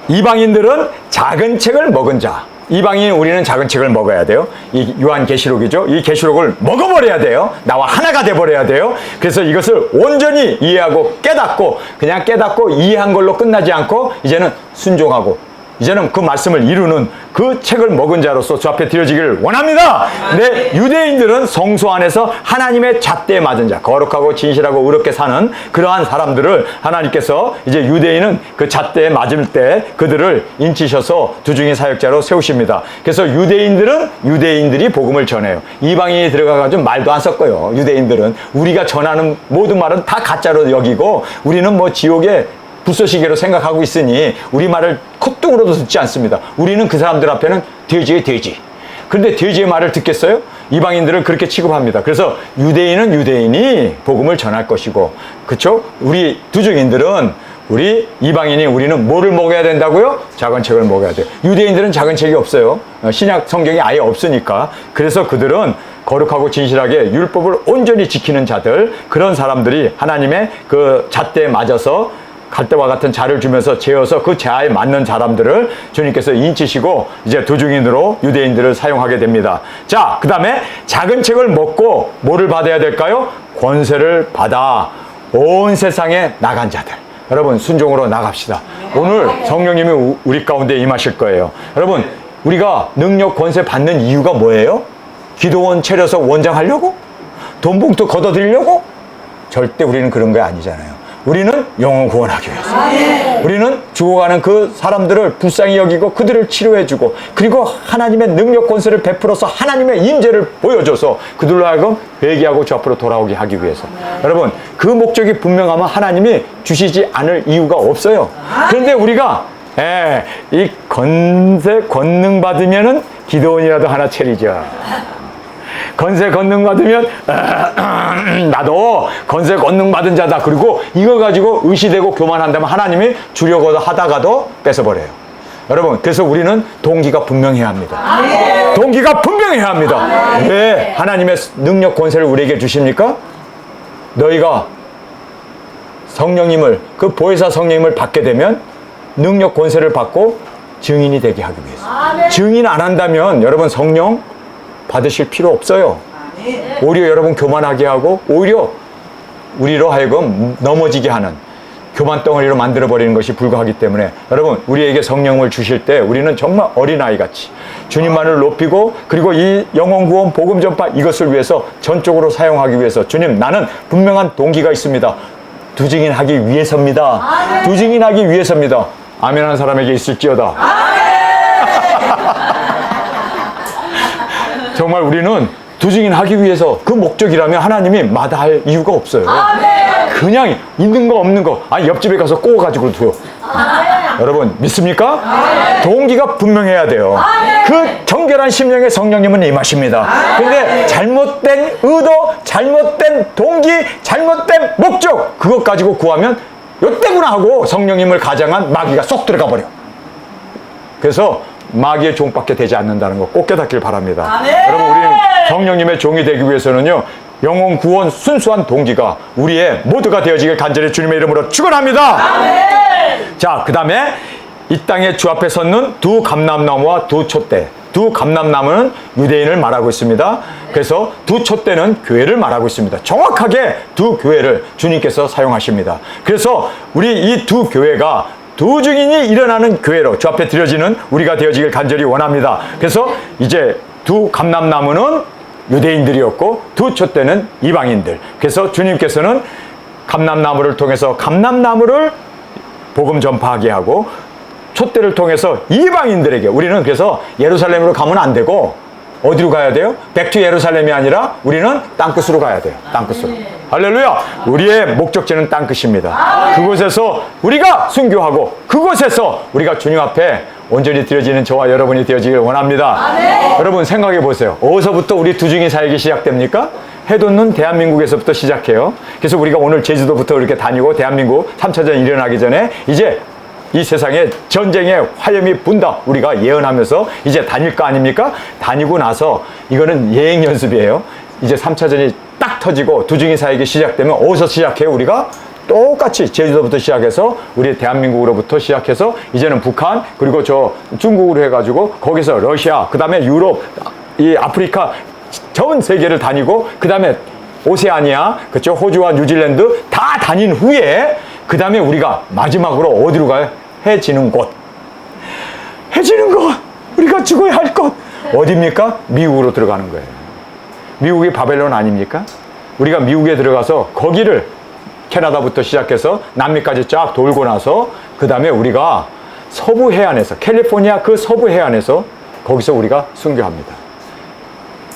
이방인들은 작은 책을 먹은 자. 이방인 우리는 작은 책을 먹어야 돼요. 이 요한계시록이죠. 이 계시록을 먹어버려야 돼요. 나와 하나가 돼버려야 돼요. 그래서 이것을 온전히 이해하고 깨닫고, 그냥 깨닫고 이해한 걸로 끝나지 않고 이제는 순종하고 이제는 그 말씀을 이루는 그 책을 먹은 자로서 주 앞에 드려지기를 원합니다. 네, 유대인들은 성소 안에서 하나님의 잣대에 맞은 자, 거룩하고 진실하고 의롭게 사는 그러한 사람들을 하나님께서 이제 유대인은 그 잣대에 맞을 때 그들을 인치셔서 두중인 사역자로 세우십니다. 그래서 유대인들은 유대인들이 복음을 전해요. 이방인이 들어가가지고 말도 안 섞어요. 유대인들은 우리가 전하는 모든 말은 다 가짜로 여기고 우리는 뭐 지옥에 불쏘시개로 생각하고 있으니 우리 말을 콧등으로도 듣지 않습니다. 우리는 그 사람들 앞에는 돼지의 돼지. 그런데 돼지의 말을 듣겠어요? 이방인들을 그렇게 취급합니다. 그래서 유대인은 유대인이 복음을 전할 것이고, 그렇죠? 우리 두중인들은 우리 이방인이 우리는 뭐를 먹어야 된다고요? 작은 책을 먹어야 돼요. 유대인들은 작은 책이 없어요. 신약 성경이 아예 없으니까. 그래서 그들은 거룩하고 진실하게 율법을 온전히 지키는 자들, 그런 사람들이 하나님의 그 잣대에 맞아서 갈대와 같은 자를 주면서 재어서 그 자에 맞는 사람들을 주님께서 인치시고 이제 두중인으로 유대인들을 사용하게 됩니다. 자, 그 다음에 작은 책을 먹고 뭐를 받아야 될까요? 권세를 받아 온 세상에 나간 자들. 여러분, 순종으로 나갑시다. 오늘 성령님이 우리 가운데 임하실 거예요. 여러분, 우리가 능력 권세 받는 이유가 뭐예요? 기도원 차려서 원장하려고? 돈 봉투 걷어들이려고? 절대 우리는 그런 게 아니잖아요. 우리는 영혼 구원하기 위해서. 우리는 죽어가는 그 사람들을 불쌍히 여기고 그들을 치료해주고, 그리고 하나님의 능력 권세를 베풀어서 하나님의 임재를 보여줘서 그들로 하여금 회개하고 주 앞으로 돌아오게 하기 위해서. 여러분, 그 목적이 분명하면 하나님이 주시지 않을 이유가 없어요. 그런데 우리가 이 권능 받으면은 기도원이라도 하나 차리자. 권세 권능 받으면 나도 권세 권능 받은 자다. 그리고 이거 가지고 의시되고 교만한다면 하나님이 주려고 하다가도 뺏어버려요. 여러분, 그래서 우리는 동기가 분명해야 합니다. 동기가 분명해야 합니다. 왜 하나님의 능력 권세를 우리에게 주십니까? 너희가 성령님을, 그 보혜사 성령님을 받게 되면 능력 권세를 받고 증인이 되게 하기 위해서. 증인 안 한다면 여러분 성령 받으실 필요 없어요. 오히려 여러분 교만하게 하고 오히려 우리로 하여금 넘어지게 하는 교만 덩어리로 만들어버리는 것이 불가하기 때문에, 여러분, 우리에게 성령을 주실 때 우리는 정말 어린아이같이 주님만을 높이고, 그리고 이 영혼구원 복음 전파 이것을 위해서 전적으로 사용하기 위해서, 주님, 나는 분명한 동기가 있습니다. 두증인 하기 위해서입니다. 두증인 하기 위해서입니다. 아멘 하는 사람에게 있을지어다. 정말 우리는 두 증인 하기 위해서 그 목적이라면 하나님이 마다할 이유가 없어요. 그냥 있는 거 없는 거, 아니 옆집에 가서 꼬아가지고 둬요. 여러분 믿습니까? 동기가 분명해야 돼요. 그 정결한 심령의 성령님은 임하십니다. 근데 잘못된 의도, 잘못된 동기, 잘못된 목적, 그것 가지고 구하면 요때구나 하고 성령님을 가장한 마귀가 쏙 들어가 버려. 그래서 마귀의 종밖에 되지 않는다는 거 꼭 깨닫길 바랍니다. 여러분, 우리는 성령님의 종이 되기 위해서는요, 영혼 구원 순수한 동기가 우리의 모두가 되어지길 간절히 주님의 이름으로 축원합니다. 자, 그 다음에 이 땅에 주 앞에 섰는 두 감람나무와 두 촛대. 두 감람나무는 유대인을 말하고 있습니다. 그래서 두 촛대는 교회를 말하고 있습니다. 정확하게 두 교회를 주님께서 사용하십니다. 그래서 우리 이 두 교회가 두 증인이 일어나는 교회로 주 앞에 드려지는 우리가 되어지길 간절히 원합니다. 그래서 이제 두 감람나무는 유대인들이었고 두 촛대는 이방인들. 그래서 주님께서는 감람나무를 통해서 감람나무를 복음 전파하게 하고 촛대를 통해서 이방인들에게, 우리는 그래서 예루살렘으로 가면 안 되고 어디로 가야 돼요? 백투 예루살렘이 아니라 우리는 땅끝으로 가야 돼요. 땅끝으로. 할렐루야. 우리의 목적지는 땅끝입니다. 그곳에서 우리가 순교하고 그곳에서 우리가 주님 앞에 온전히 드려지는 저와 여러분이 되어지길 원합니다. 여러분 생각해 보세요. 어디서부터 우리 두 증인 사역이 시작됩니까? 해돋는 대한민국에서부터 시작해요. 그래서 우리가 오늘 제주도부터 이렇게 다니고 대한민국 3차전이 일어나기 전에 이제 이 세상에 전쟁의 화염이 분다 우리가 예언하면서 이제 다닐 거 아닙니까? 다니고 나서 이거는 예행 연습이에요. 이제 3차전이 딱 터지고 두 증인 사역이 시작되면 어디서 시작해요? 우리가 똑같이 제주도부터 시작해서 우리 대한민국으로부터 시작해서 이제는 북한, 그리고 저 중국으로 해가지고 거기서 러시아, 그 다음에 유럽, 이 아프리카 전 세계를 다니고 그 다음에 오세아니아, 그쵸, 호주와 뉴질랜드 다 다닌 후에 그 다음에 우리가 마지막으로 어디로 가요? 해지는 곳. 해지는 곳. 우리가 죽어야 할 곳. 어디입니까? 미국으로 들어가는 거예요. 미국이 바벨론 아닙니까? 우리가 미국에 들어가서 거기를 캐나다부터 시작해서 남미까지 쫙 돌고 나서 그 다음에 우리가 서부 해안에서, 캘리포니아 그 서부 해안에서 거기서 우리가 순교합니다.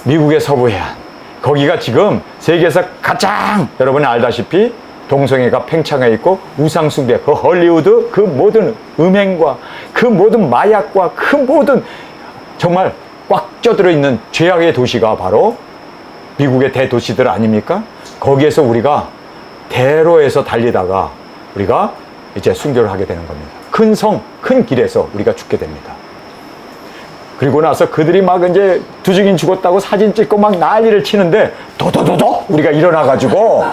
미국의 서부 해안. 거기가 지금 세계에서 가장 여러분이 알다시피 동성애가 팽창해 있고 우상숭배, 그 헐리우드 그 모든 음행과 그 모든 마약과 그 모든 정말 꽉 쪄들어 있는 죄악의 도시가 바로 미국의 대도시들 아닙니까? 거기에서 우리가 대로에서 달리다가 우리가 이제 순교를 하게 되는 겁니다. 큰 성, 큰 길에서 우리가 죽게 됩니다. 그리고 나서 그들이 막 이제 두 증인 죽었다고 사진 찍고 막 난리를 치는데 도도도도 우리가 일어나가지고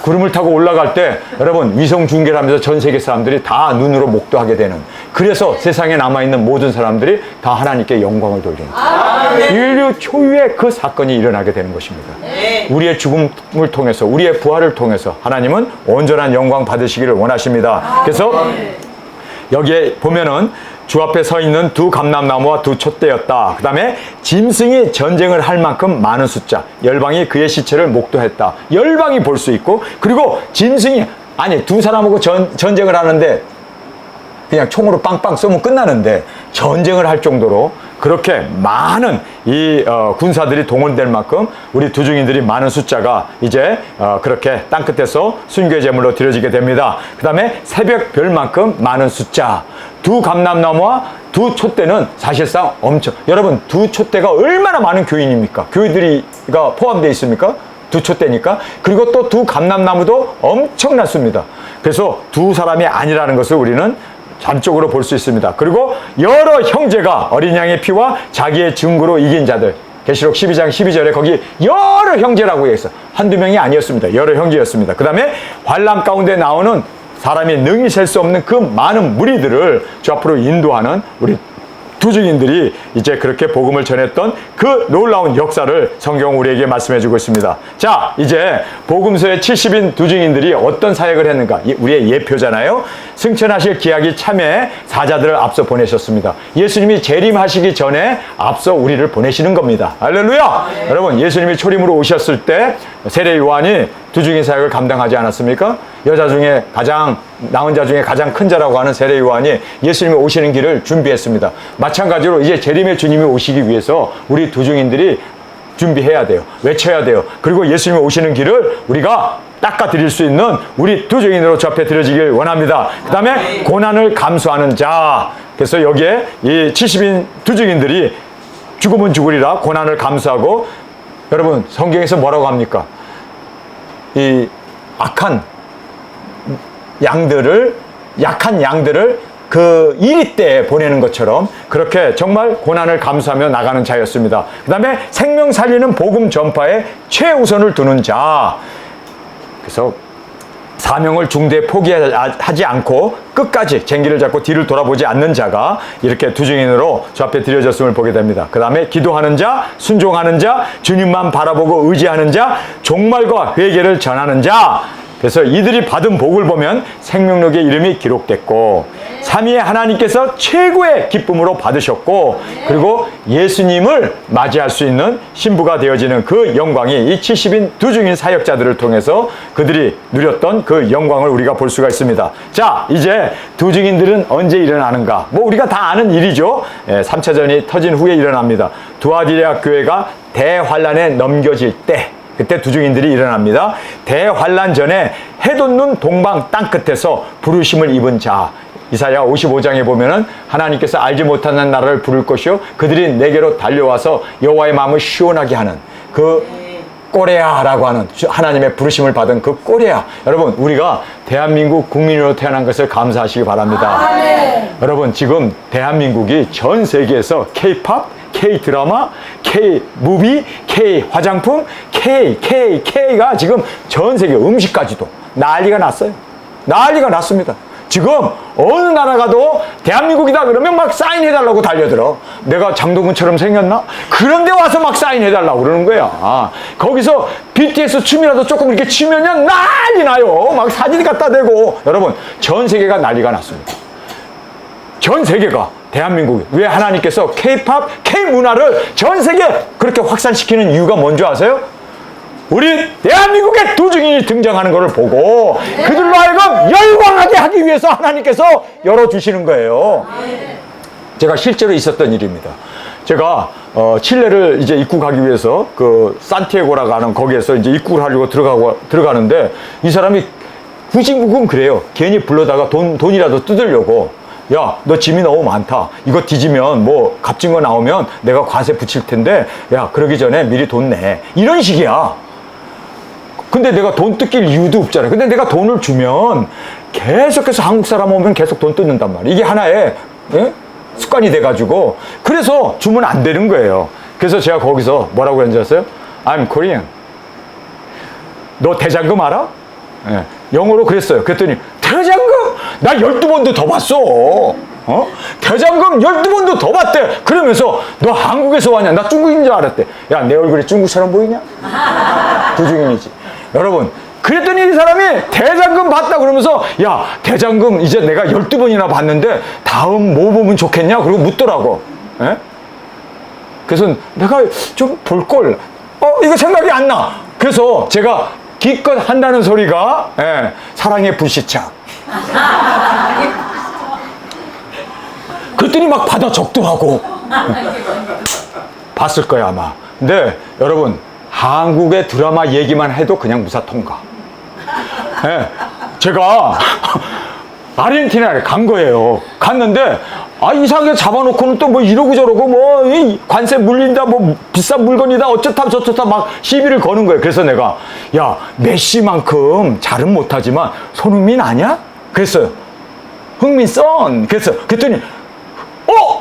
구름을 타고 올라갈 때 여러분 위성 중계를 하면서 전 세계 사람들이 다 눈으로 목도하게 되는, 그래서 세상에 남아있는 모든 사람들이 다 하나님께 영광을 돌리는 인류 초유의 그 사건이 일어나게 되는 것입니다. 우리의 죽음을 통해서, 우리의 부활을 통해서 하나님은 온전한 영광 받으시기를 원하십니다. 그래서 여기에 보면은 주 앞에 서 있는 두 감람나무와 두 촛대였다. 그 다음에 짐승이 전쟁을 할 만큼 많은 숫자, 열방이 그의 시체를 목도했다. 열방이 볼 수 있고, 그리고 짐승이, 아니 두 사람하고 전쟁을 하는데 그냥 총으로 빵빵 쏘면 끝나는데 전쟁을 할 정도로 그렇게 많은 이 군사들이 동원될 만큼 우리 두 증인들이 많은 숫자가 이제 그렇게 땅끝에서 순교의 제물로 드려지게 됩니다. 그 다음에 새벽 별만큼 많은 숫자, 두 감람나무와 두 촛대는 사실상 엄청, 여러분 두 촛대가 얼마나 많은 교인입니까? 교인들이가 포함되어 있습니까? 두 촛대니까. 그리고 또 두 감람나무도 엄청났습니다. 그래서 두 사람이 아니라는 것을 우리는 전적으로 볼 수 있습니다. 그리고 여러 형제가 어린 양의 피와 자기의 증거로 이긴 자들, 계시록 12장 12절에 거기 여러 형제라고 해서 한두 명이 아니었습니다. 여러 형제였습니다. 그 다음에 환난 가운데 나오는 사람이 능히 셀 수 없는 그 많은 무리들을 저 앞으로 인도하는 우리 두 증인들이 이제 그렇게 복음을 전했던 그 놀라운 역사를 성경 우리에게 말씀해주고 있습니다. 자, 이제 복음서의 70인 두 증인들이 어떤 사역을 했는가? 우리의 예표잖아요. 승천하실 기약이 참에 사자들을 앞서 보내셨습니다. 예수님이 재림하시기 전에 앞서 우리를 보내시는 겁니다. 할렐루야! 여러분, 예수님이 초림으로 오셨을 때 세례 요한이 두 증인 사역을 감당하지 않았습니까? 여자 중에 가장, 낳은 자 중에 가장 큰 자라고 하는 세례 요한이 예수님이 오시는 길을 준비했습니다. 마찬가지로 이제 재림의 주님이 오시기 위해서 우리 두 증인들이 준비해야 돼요. 외쳐야 돼요. 그리고 예수님이 오시는 길을 우리가 닦아드릴 수 있는 우리 두 증인으로 주 앞에 드려지길 원합니다. 그 다음에 고난을 감수하는 자. 그래서 여기에 이 70인 두 증인들이 죽으면 죽으리라 고난을 감수하고, 여러분 성경에서 뭐라고 합니까? 이 약한 양들을 그 이리 때에 보내는 것처럼 그렇게 정말 고난을 감수하며 나가는 자였습니다. 그 다음에 생명 살리는 복음 전파에 최우선을 두는 자. 그래서 사명을 중대에 포기하지 않고 끝까지 쟁기를 잡고 뒤를 돌아보지 않는 자가 이렇게 두 증인으로 주 앞에 드려졌음을 보게 됩니다. 그 다음에 기도하는 자, 순종하는 자, 주님만 바라보고 의지하는 자, 종말과 회개를 전하는 자. 그래서 이들이 받은 복을 보면 생명록의 이름이 기록됐고 삼위의 하나님께서 최고의 기쁨으로 받으셨고, 그리고 예수님을 맞이할 수 있는 신부가 되어지는 그 영광이 이 70인 두 증인 사역자들을 통해서 그들이 누렸던 그 영광을 우리가 볼 수가 있습니다. 자, 이제 두 증인들은 언제 일어나는가? 뭐 우리가 다 아는 일이죠. 3차전이 터진 후에 일어납니다. 두아디라 교회가 대환란에 넘겨질 때, 그때 두 증인들이 일어납니다. 대환란 전에 해돋는 동방 땅끝에서 부르심을 입은 자. 이사야 55장에 보면은 하나님께서 알지 못하는 나라를 부를 것이요 그들이 내게로 달려와서 여호와의 마음을 시원하게 하는 그 꼬레아라고 하는 하나님의 부르심을 받은 그 꼬레아. 여러분, 우리가 대한민국 국민으로 태어난 것을 감사하시기 바랍니다. 여러분, 지금 대한민국이 전 세계에서 K-팝, K-드라마, K-무비, K-화장품, K가 지금 전 세계 음식까지도 난리가 났어요. 난리가 났습니다. 지금 어느 나라 가도 대한민국이다 그러면 막 사인해달라고 달려들어. 내가 장동건처럼 생겼나? 그런데 와서 막 사인해달라고 그러는 거야. 거기서 BTS 춤이라도 조금 이렇게 추면요 난리 나요. 막 사진 갖다 대고. 여러분, 전 세계가 난리가 났습니다. 전 세계가. 대한민국이. 왜 하나님께서 K-팝, K-문화를 전 세계 그렇게 확산시키는 이유가 뭔지 아세요? 우리 대한민국의 두 증인이 등장하는 것을 보고 그들로 하여금 열광하게 하기 위해서 하나님께서 열어주시는 거예요. 제가 실제로 있었던 일입니다. 제가 칠레를 이제 입국하기 위해서 그 산티아고라고 하는 거기에서 이제 입국을 하려고 들어가는데 이 사람이 후진국은 그래요. 괜히 불러다가 돈이라도 뜯으려고. 야, 너 짐이 너무 많다. 이거 뒤지면 뭐 값진 거 나오면 내가 과세 붙일 텐데, 야, 그러기 전에 미리 돈 내. 이런 식이야. 근데 내가 돈 뜯길 이유도 없잖아요. 근데 내가 돈을 주면 계속해서 한국 사람 오면 계속 돈 뜯는단 말이에요. 이게 하나의 습관이 돼가지고. 그래서 주면 안 되는 거예요. 그래서 제가 거기서 뭐라고 했는지 아세요? I'm Korean. 너 대장금 알아? 예, 영어로 그랬어요. 그랬더니 대장금? 나 12번도 더 봤어. 대장금 12번도 더 봤대. 그러면서 너 한국에서 왔냐? 나 중국인 줄 알았대. 야, 내 얼굴이 중국처럼 보이냐? 두 증인이지. 여러분, 그랬더니 이 사람이 대장금 봤다 그러면서, 야, 대장금 이제 내가 12번이나 봤는데 다음 뭐 보면 좋겠냐? 그리고 묻더라고. 예? 그래서 내가 좀 볼걸. 이거 생각이 안 나. 그래서 제가 기껏 한다는 소리가 사랑의 불시착. 그랬더니 막 받아 적더라고. 봤을 거야 아마. 근데 여러분, 한국의 드라마 얘기만 해도 그냥 무사 통과. 제가 아르헨티나에 간 거예요. 갔는데 이상하게 잡아놓고는 또 뭐 이러고 저러고 뭐 관세 물린다, 뭐 비싼 물건이다, 어쩌다 저쩌다 막 시비를 거는 거예요. 그래서 내가, 야, 메시만큼 잘은 못하지만 손흥민 아냐? 그랬어요. 흥민 선. 그랬더니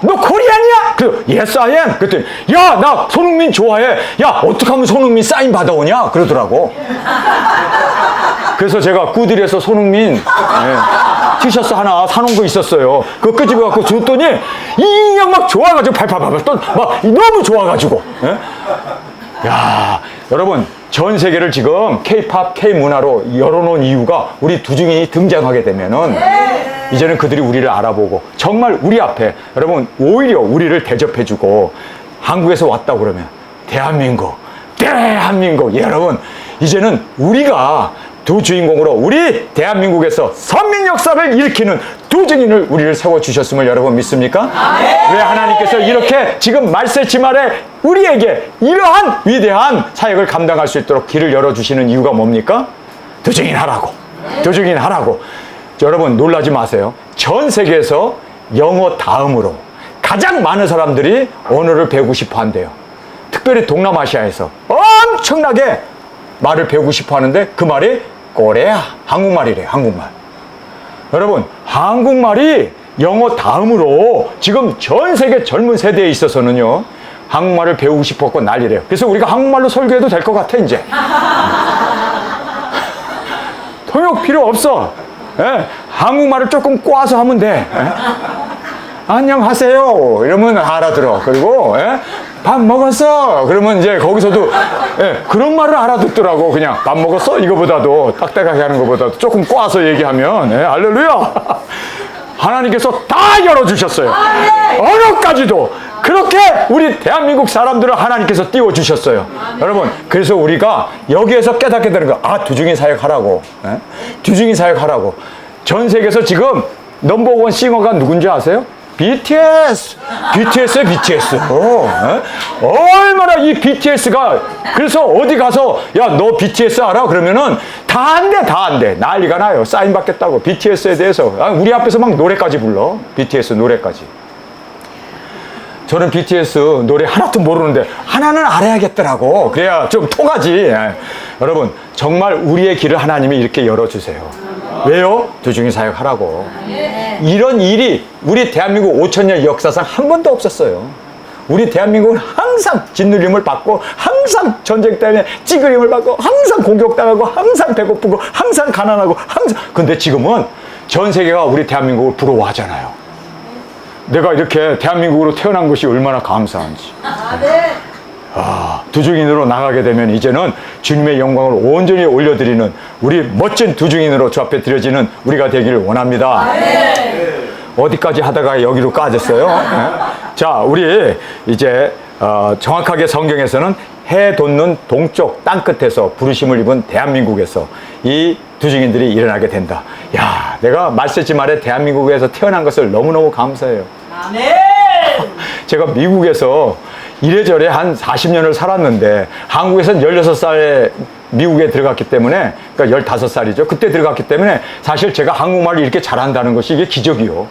너 코리안이야? 그래서 yes I am. 그랬더니 야, 나 손흥민 좋아해. 야, 어떻게 하면 손흥민 사인 받아오냐? 그러더라고. 그래서 제가 구딜에서 손흥민 티셔츠 하나 사놓은 거 있었어요. 그거 끄집어 갖고 줬더니 이 인형 막 좋아가지고 팔팔팔팔 또 막 너무 좋아가지고. 야, 여러분, 전 세계를 지금 K-팝, K-문화로 열어놓은 이유가 우리 두 증인이 등장하게 되면은 이제는 그들이 우리를 알아보고 정말 우리 앞에, 여러분, 오히려 우리를 대접해주고 한국에서 왔다 그러면 대한민국, 여러분, 이제는 우리가 두 주인공으로 우리 대한민국에서 선민 역사를 일으키는 두 증인을 우리를 세워주셨음을 여러분 믿습니까? 왜 하나님께서 이렇게 지금 말세지 말에 우리에게 이러한 위대한 사역을 감당할 수 있도록 길을 열어주시는 이유가 뭡니까? 두증인 하라고. 두증인 하라고. 여러분 놀라지 마세요. 전 세계에서 영어 다음으로 가장 많은 사람들이 언어를 배우고 싶어 한대요. 특별히 동남아시아에서 엄청나게 말을 배우고 싶어 하는데 그 말이 코레아, 한국말이래요. 한국말. 여러분 한국말이 영어 다음으로 지금 전 세계 젊은 세대에 있어서는요 한국말을 배우고 싶었고 난리래요. 그래서 우리가 한국말로 설교해도 될 것 같아 이제. 통역 필요 없어. 예? 한국말을 조금 꼬아서 하면 돼. 예? 안녕하세요 이러면 알아들어. 그리고 예? 밥 먹었어 그러면 이제 거기서도 예, 그런 말을 알아듣더라고. 그냥 밥 먹었어 이거보다도 딱딱하게 하는 것보다도 조금 꼬아서 얘기하면 예, 할렐루야. 하나님께서 다 열어주셨어요. 언어까지도 그렇게 우리 대한민국 사람들을 하나님께서 띄워주셨어요. 여러분 그래서 우리가 여기에서 깨닫게 되는 거, 아 두중인 사역하라고. 예? 두중인 사역하라고. 전 세계에서 지금 넘버원 싱어가 누군지 아세요? BTS. BTS에 BTS. 얼마나 이 BTS가 그래서 어디 가서 야 너 BTS 알아? 그러면은 다 안 돼, 다 안 돼. 난리가 나요. 사인 받겠다고. BTS에 대해서 우리 앞에서 막 노래까지 불러. BTS 노래까지. 저는 BTS 노래 하나도 모르는데 하나는 알아야겠더라고. 그래야 좀 통하지. 예. 여러분 정말 우리의 길을 하나님이 이렇게 열어주세요. 왜요? 두중인 사역하라고. 이런 일이 우리 대한민국 5,000년 역사상 한 번도 없었어요. 우리 대한민국은 항상 짓눌림을 받고 항상 전쟁 때문에 찌그림을 받고 항상 공격당하고 항상 배고프고 항상 가난하고 항상. 근데 지금은 전 세계가 우리 대한민국을 부러워하잖아요. 내가 이렇게 대한민국으로 태어난 것이 얼마나 감사한지. 두중인으로 나가게 되면 이제는 주님의 영광을 온전히 올려드리는 우리 멋진 두중인으로 주 앞에 드려지는 우리가 되기를 원합니다. 어디까지 하다가 여기로 까졌어요? 네? 자, 우리 이제 정확하게 성경에서는 해 돋는 동쪽 땅끝에서 부르심을 입은 대한민국에서 이 두중인들이 일어나게 된다. 야, 내가 말세지 말에 대한민국에서 태어난 것을 너무너무 감사해요. 아멘. 제가 미국에서 이래저래 한 40년을 살았는데 한국에서는 16살에 미국에 들어갔기 때문에, 그러니까 15살이죠. 그때 들어갔기 때문에 사실 제가 한국말을 이렇게 잘한다는 것이 이게 기적이요.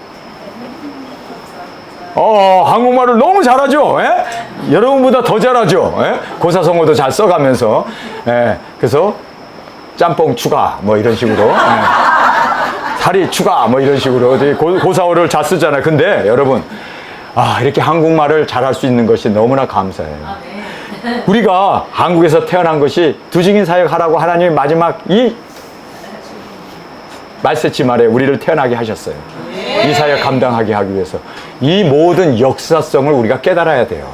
한국말을 너무 잘하죠. 예? 여러분보다 더 잘하죠. 예? 고사성어도 잘 써가면서. 예? 그래서 짬뽕 추가 뭐 이런 식으로. 예? 살이 추가 뭐 이런 식으로 고사어를 잘 쓰잖아요. 근데 여러분 이렇게 한국말을 잘할 수 있는 것이 너무나 감사해요. 우리가 한국에서 태어난 것이 두중인 사역하라고 하나님이 마지막 이 말세치 말에 우리를 태어나게 하셨어요. 이 사역 감당하게 하기 위해서. 이 모든 역사성을 우리가 깨달아야 돼요.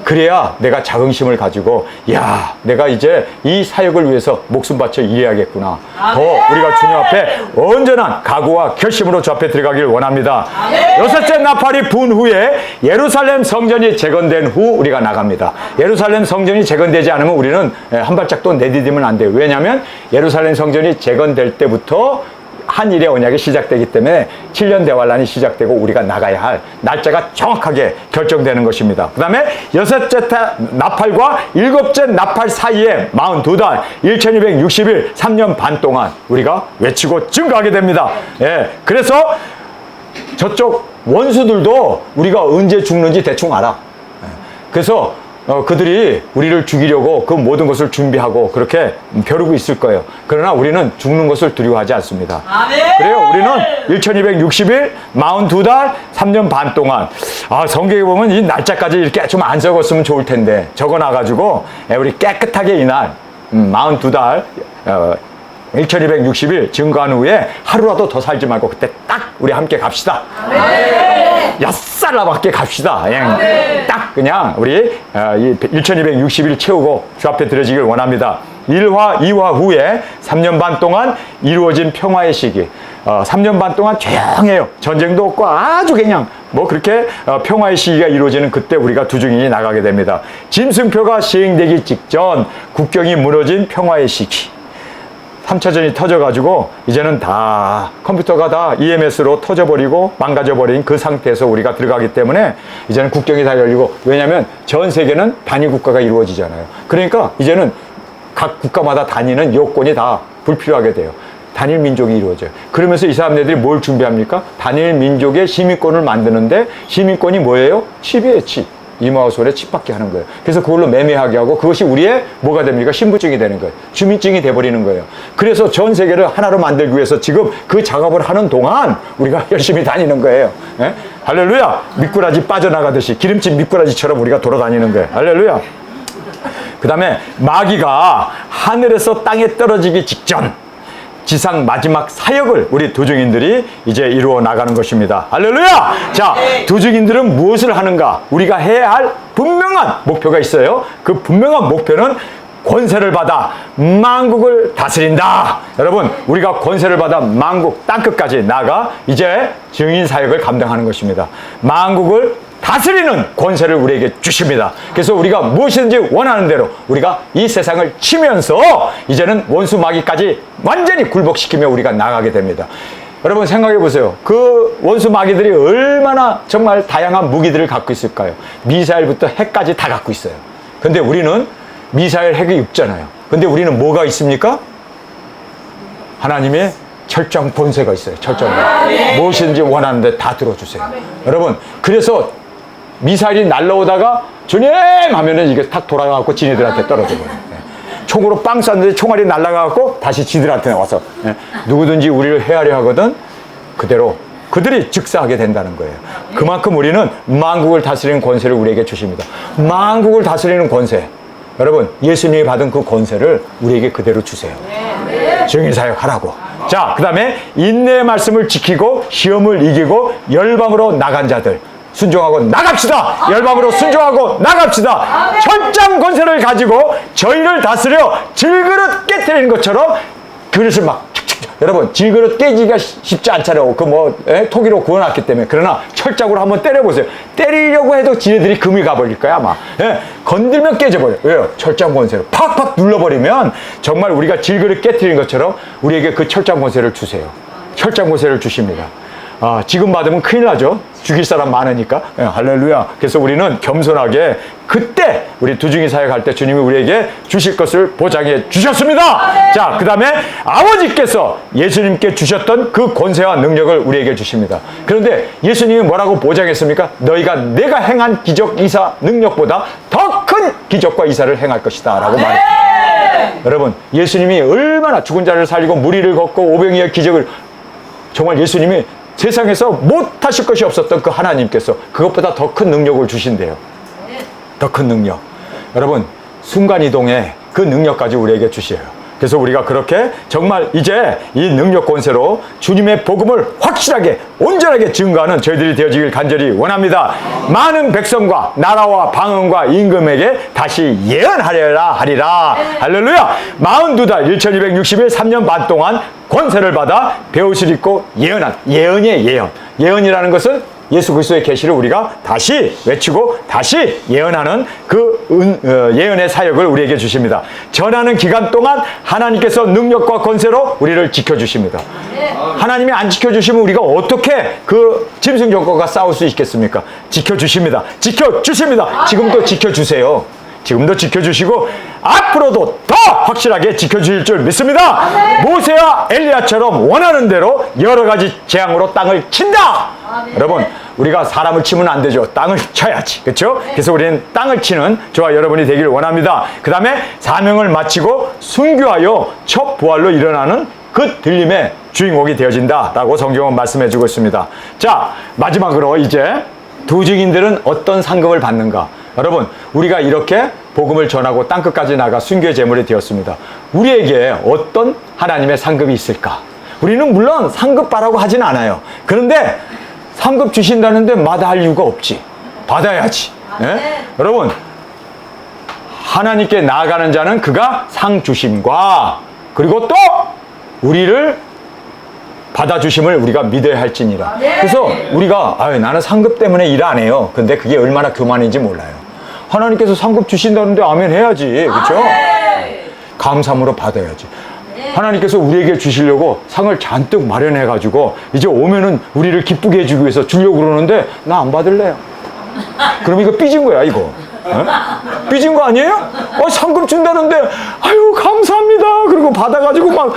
그래야 내가 자긍심을 가지고 야, 내가 이제 이 사역을 위해서 목숨 바쳐 일해야겠구나. 더 우리가 주님 앞에 온전한 각오와 결심으로 주 앞에 들어가길 원합니다. 여섯째 나팔이 분 후에 예루살렘 성전이 재건된 후 우리가 나갑니다. 예루살렘 성전이 재건되지 않으면 우리는 한 발짝도 내디디면 안 돼요. 왜냐하면 예루살렘 성전이 재건될 때부터 한일의 언약이 시작되기 때문에 7년 대환란이 시작되고 우리가 나가야 할 날짜가 정확하게 결정되는 것입니다. 그 다음에 여섯째 나팔과 일곱째 나팔 사이에 42달 1260일 3년 반 동안 우리가 외치고 증거하게 됩니다. 예, 그래서 저쪽 원수들도 우리가 언제 죽는지 대충 알아. 그래서 그들이 우리를 죽이려고 그 모든 것을 준비하고 그렇게 벼르고 있을 거예요. 그러나 우리는 죽는 것을 두려워하지 않습니다. 그래요. 우리는 1260일 42달 3년 반 동안 성경에 보면 이 날짜까지 이렇게 좀 안 적었으면 좋을 텐데 적어놔가지고 우리 깨끗하게 이날 42달 1260일 증거한 후에 하루라도 더 살지 말고 그때 딱 우리 함께 갑시다. 6살나밖에 갑시다. 그냥 딱 그냥 우리 1260일 채우고 주 앞에 드려지길 원합니다. 1화, 2화 후에 3년 반 동안 이루어진 평화의 시기. 3년 반 동안 조용해요. 전쟁도 없고 아주 그냥 뭐 그렇게 평화의 시기가 이루어지는 그때 우리가 두중인이 나가게 됩니다. 짐승표가 시행되기 직전 국경이 무너진 평화의 시기. 3차전이 터져가지고 이제는 다 컴퓨터가 다 EMS로 터져버리고 망가져버린 그 상태에서 우리가 들어가기 때문에 이제는 국경이 다 열리고, 왜냐하면 전 세계는 단일 국가가 이루어지잖아요. 그러니까 이제는 각 국가마다 다니는 요건이 다 불필요하게 돼요. 단일 민족이 이루어져요. 그러면서 이 사람들이 뭘 준비합니까? 단일 민족의 시민권을 만드는데, 시민권이 뭐예요? 칩이에요, 칩. 이마우스홀에 칩받게 하는 거예요. 그래서 그걸로 매매하게 하고, 그것이 우리의 뭐가 됩니까? 신분증이 되는 거예요. 주민증이 돼버리는 거예요. 그래서 전 세계를 하나로 만들기 위해서 지금 그 작업을 하는 동안 우리가 열심히 다니는 거예요. 예? 할렐루야! 미꾸라지 빠져나가듯이 기름진 미꾸라지처럼 우리가 돌아다니는 거예요. 할렐루야! 그 다음에 마귀가 하늘에서 땅에 떨어지기 직전 지상 마지막 사역을 우리 두중인들이 이제 이루어 나가는 것입니다. 할렐루야! 자, 두중인들은 무엇을 하는가? 우리가 해야 할 분명한 목표가 있어요. 그 분명한 목표는 권세를 받아 만국을 다스린다. 여러분, 우리가 권세를 받아 만국 땅끝까지 나가 이제 증인 사역을 감당하는 것입니다. 만국을 다스리는 권세를 우리에게 주십니다. 그래서 우리가 무엇이든지 원하는 대로 우리가 이 세상을 치면서 이제는 원수 마귀까지 완전히 굴복시키며 우리가 나가게 됩니다. 여러분 생각해 보세요. 그 원수 마귀들이 얼마나 정말 다양한 무기들을 갖고 있을까요? 미사일부터 핵까지 다 갖고 있어요. 근데 우리는 미사일 핵이 없잖아요. 근데 우리는 뭐가 있습니까? 하나님의 철저한 권세가 있어요. 철저한. 무엇이든지 원하는데 다 들어주세요. 여러분, 그래서 미사일이 날라오다가 주님 하면은 이게 탁 돌아가고 지네들한테 떨어져 버려요. 총으로 빵 쐈는데 총알이 날아가고 다시 지들한테 와서 누구든지 우리를 해하려 하거든 그대로 그들이 즉사하게 된다는 거예요. 그만큼 우리는 만국을 다스리는 권세를 우리에게 주십니다. 만국을 다스리는 권세. 여러분, 예수님이 받은 그 권세를 우리에게 그대로 주세요. 증인사역 하라고. 자, 그 다음에 인내의 말씀을 지키고 시험을 이기고 열방으로 나간 자들 순종하고 나갑시다. 열방으로 순종하고 나갑시다. 철장 권세를 가지고 저희를 다스려 질그릇 깨뜨리는 것처럼 그릇을 막 여러분, 질그릇 깨지기가 쉽지 않잖아요. 토기로 구워놨기 때문에. 그러나 철장으로 한번 때려보세요. 때리려고 해도 지네들이 금이 가버릴 거야 아마. 건들면 깨져버려요. 왜요? 철장 권세로 팍팍 눌러버리면 정말 우리가 질그릇 깨뜨리는 것처럼 우리에게 그 철장 권세를 주세요. 철장 권세를 주십니다. 지금 받으면 큰일 나죠. 죽일 사람 많으니까. 할렐루야. 그래서 우리는 겸손하게 그때 우리 두중이 사역할 때 주님이 우리에게 주실 것을 보장해 주셨습니다. 자, 그 다음에 아버지께서 예수님께 주셨던 그 권세와 능력을 우리에게 주십니다. 그런데 예수님이 뭐라고 보장했습니까? 너희가 내가 행한 기적, 이사, 능력보다 더 큰 기적과 이사를 행할 것이다 라고 말했습니다. 여러분, 예수님이 얼마나 죽은 자를 살리고 무리를 걷고 오병이의 기적을 정말 예수님이 세상에서 못하실 것이 없었던 그 하나님께서 그것보다 더 큰 능력을 주신대요. 더 큰 능력. 여러분, 순간이동의 그 능력까지 우리에게 주셔요. 그래서 우리가 그렇게 정말 이제 이 능력 권세로 주님의 복음을 확실하게 온전하게 증거하는 저희들이 되어지길 간절히 원합니다. 많은 백성과 나라와 방언과 임금에게 다시 예언하려라 하리라. 할렐루야. 42달 1260일 3년 반 동안 권세를 받아 배옷을 입고 예언한 예언이에요. 예언. 예언이라는 것은 예수 그리스도의 계시를 우리가 다시 외치고 다시 예언하는 그 예언의 사역을 우리에게 주십니다. 전하는 기간 동안 하나님께서 능력과 권세로 우리를 지켜주십니다. 하나님이 안 지켜주시면 우리가 어떻게 그 짐승정권과 싸울 수 있겠습니까? 지켜주십니다. 지켜주십니다. 지금도 지켜주세요. 지금도 지켜주시고 앞으로도 더 확실하게 지켜주실 줄 믿습니다. 모세와 엘리야처럼 원하는 대로 여러 가지 재앙으로 땅을 친다. 여러분, 우리가 사람을 치면 안 되죠. 땅을 쳐야지. 그렇죠? 그래서 우리는 땅을 치는 저와 여러분이 되기를 원합니다. 그 다음에 사명을 마치고 순교하여 첫 부활로 일어나는 그 들림의 주인공이 되어진다라고 성경은 말씀해주고 있습니다. 자, 마지막으로 이제 두증인들은 어떤 상급을 받는가? 여러분, 우리가 이렇게 복음을 전하고 땅끝까지 나가 순교의 제물이 되었습니다. 우리에게 어떤 하나님의 상급이 있을까? 우리는 물론 상급 바라고 하진 않아요. 그런데 상급 주신다는데 마다할 이유가 없지. 받아야지. 여러분, 하나님께 나아가는 자는 그가 상 주심과 그리고 또 우리를 받아주심을 우리가 믿어야 할지니라. 그래서 우리가 나는 상급 때문에 일 안 해요. 근데 그게 얼마나 교만인지 몰라요. 하나님께서 상급 주신다는데 아멘 해야지. 그렇죠? 감사함으로 받아야지. 하나님께서 우리에게 주시려고 상을 잔뜩 마련해 가지고 이제 오면은 우리를 기쁘게 해주기 위해서 주려고 그러는데 나 안 받을래요. 그럼 이거 삐진 거야, 이거. 삐진 거 아니에요? 상금 준다는데 아유 감사합니다. 그리고 받아가지고 막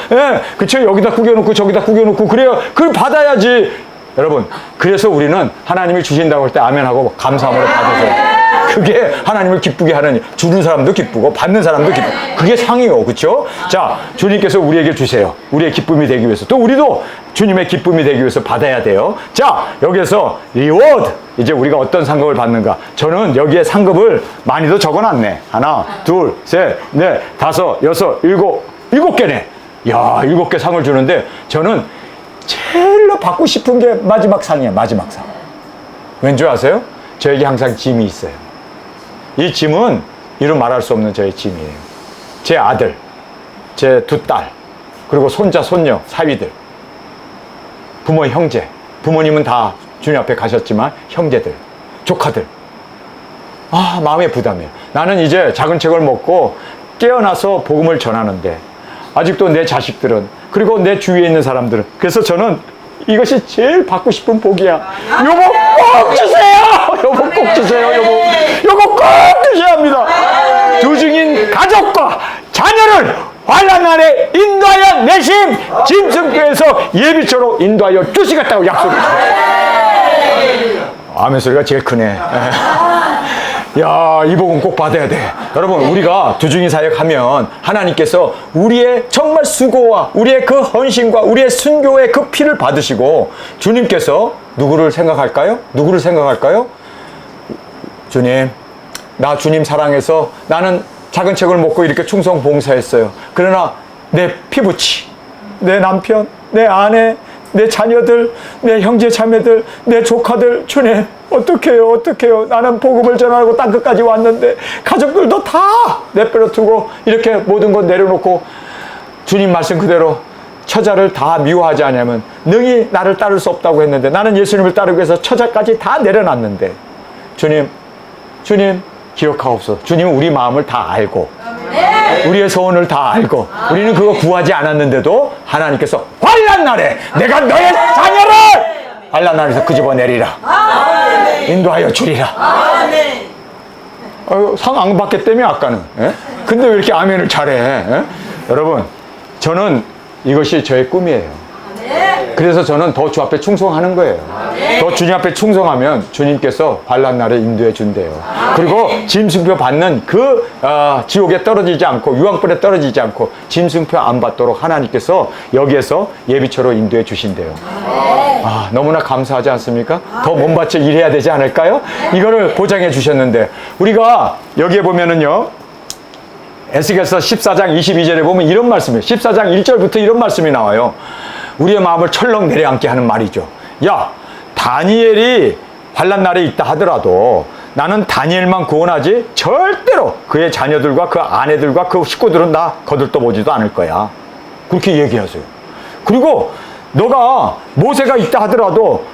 그쵸, 여기다 구겨놓고 저기다 구겨놓고 그래요. 그걸 받아야지. 여러분, 그래서 우리는 하나님이 주신다고 할 때 아멘하고 감사함으로 받으세요. 그게 하나님을 기쁘게 하는 일. 주는 사람도 기쁘고 받는 사람도 기쁘고 그게 상이요, 그렇죠? 자, 주님께서 우리에게 주세요. 우리의 기쁨이 되기 위해서. 또 우리도 주님의 기쁨이 되기 위해서 받아야 돼요. 자, 여기에서 리워드, 이제 우리가 어떤 상급을 받는가. 저는 여기에 상급을 많이도 적어놨네. 하나, 둘, 셋, 넷, 다섯, 여섯, 일곱 개네. 야, 7개 상을 주는데 저는 제일로 받고 싶은 게 마지막 상이에요. 마지막 상. 왠지 아세요? 저에게 항상 짐이 있어요. 이 짐은 이루 말할 수 없는 저의 짐이에요. 제 아들, 제 2딸, 그리고 손자, 손녀, 사위들, 부모, 형제. 부모님은 다 주님 앞에 가셨지만 형제들, 조카들. 마음의 부담이에요. 나는 이제 작은 책을 먹고 깨어나서 복음을 전하는데 아직도 내 자식들은, 그리고 내 주위에 있는 사람들은, 그래서 저는 이것이 제일 받고 싶은 복이야. 요거 꼭 주세요! 요거 꼭 주세요, 요거. 요거 꼭 주셔야 합니다. 두증인 가족과 자녀를 환난 날에 인도하여 내심 짐승교에서 예비처로 인도하여 주시겠다고 약속했어요. 아멘 소리가 제일 크네. 야, 이 복은 꼭 받아야 돼. 여러분, 우리가 두중인 사역하면 하나님께서 우리의 정말 수고와 우리의 그 헌신과 우리의 순교의 그 피를 받으시고 주님께서 누구를 생각할까요? 누구를 생각할까요? 주님, 나 주님 사랑해서 나는 작은 책을 먹고 이렇게 충성 봉사했어요. 그러나 내 피부치, 내 남편, 내 아내, 내 자녀들, 내 형제 자매들, 내 조카들, 주님 어떡해요, 어떡해요. 나는 복음을 전하고 땅끝까지 왔는데 가족들도 다 내버려 두고 이렇게 모든 것 내려놓고 주님 말씀 그대로 처자를 다 미워하지 않으면 능히 나를 따를 수 없다고 했는데 나는 예수님을 따르기 위해서 처자까지 다 내려놨는데 주님 기억하옵소서. 주님은 우리 마음을 다 알고 우리의 소원을 다 알고 우리는 그거 구하지 않았는데도 하나님께서 환난 날에 내가 너의 자녀를 환난 날에서 끄집어내리라, 인도하여 주리라. 상 안 받겠다며 아까는. 근데 왜 이렇게 아멘을 잘해? 여러분, 저는 이것이 저의 꿈이에요. 그래서 저는 더 주 앞에 충성하는 거예요. 더 주님 앞에 충성하면 주님께서 환난 날에 인도해 준대요. 그리고 짐승표 받는 그 지옥에 떨어지지 않고 유황불에 떨어지지 않고 짐승표 안 받도록 하나님께서 여기에서 예비처로 인도해 주신대요. 너무나 감사하지 않습니까? 더 몸바쳐 일해야 되지 않을까요? 이거를 보장해 주셨는데 우리가 여기에 보면은요, 에스겔서 14장 22절에 보면 이런 말씀이에요. 14장 1절부터 이런 말씀이 나와요. 우리의 마음을 철렁 내려앉게 하는 말이죠. 야, 다니엘이 환난 날에 있다 하더라도 나는 다니엘만 구원하지 절대로 그의 자녀들과 그 아내들과 그 식구들은 나 거들떠보지도 않을 거야. 그렇게 얘기하세요. 그리고 너가 모세가 있다 하더라도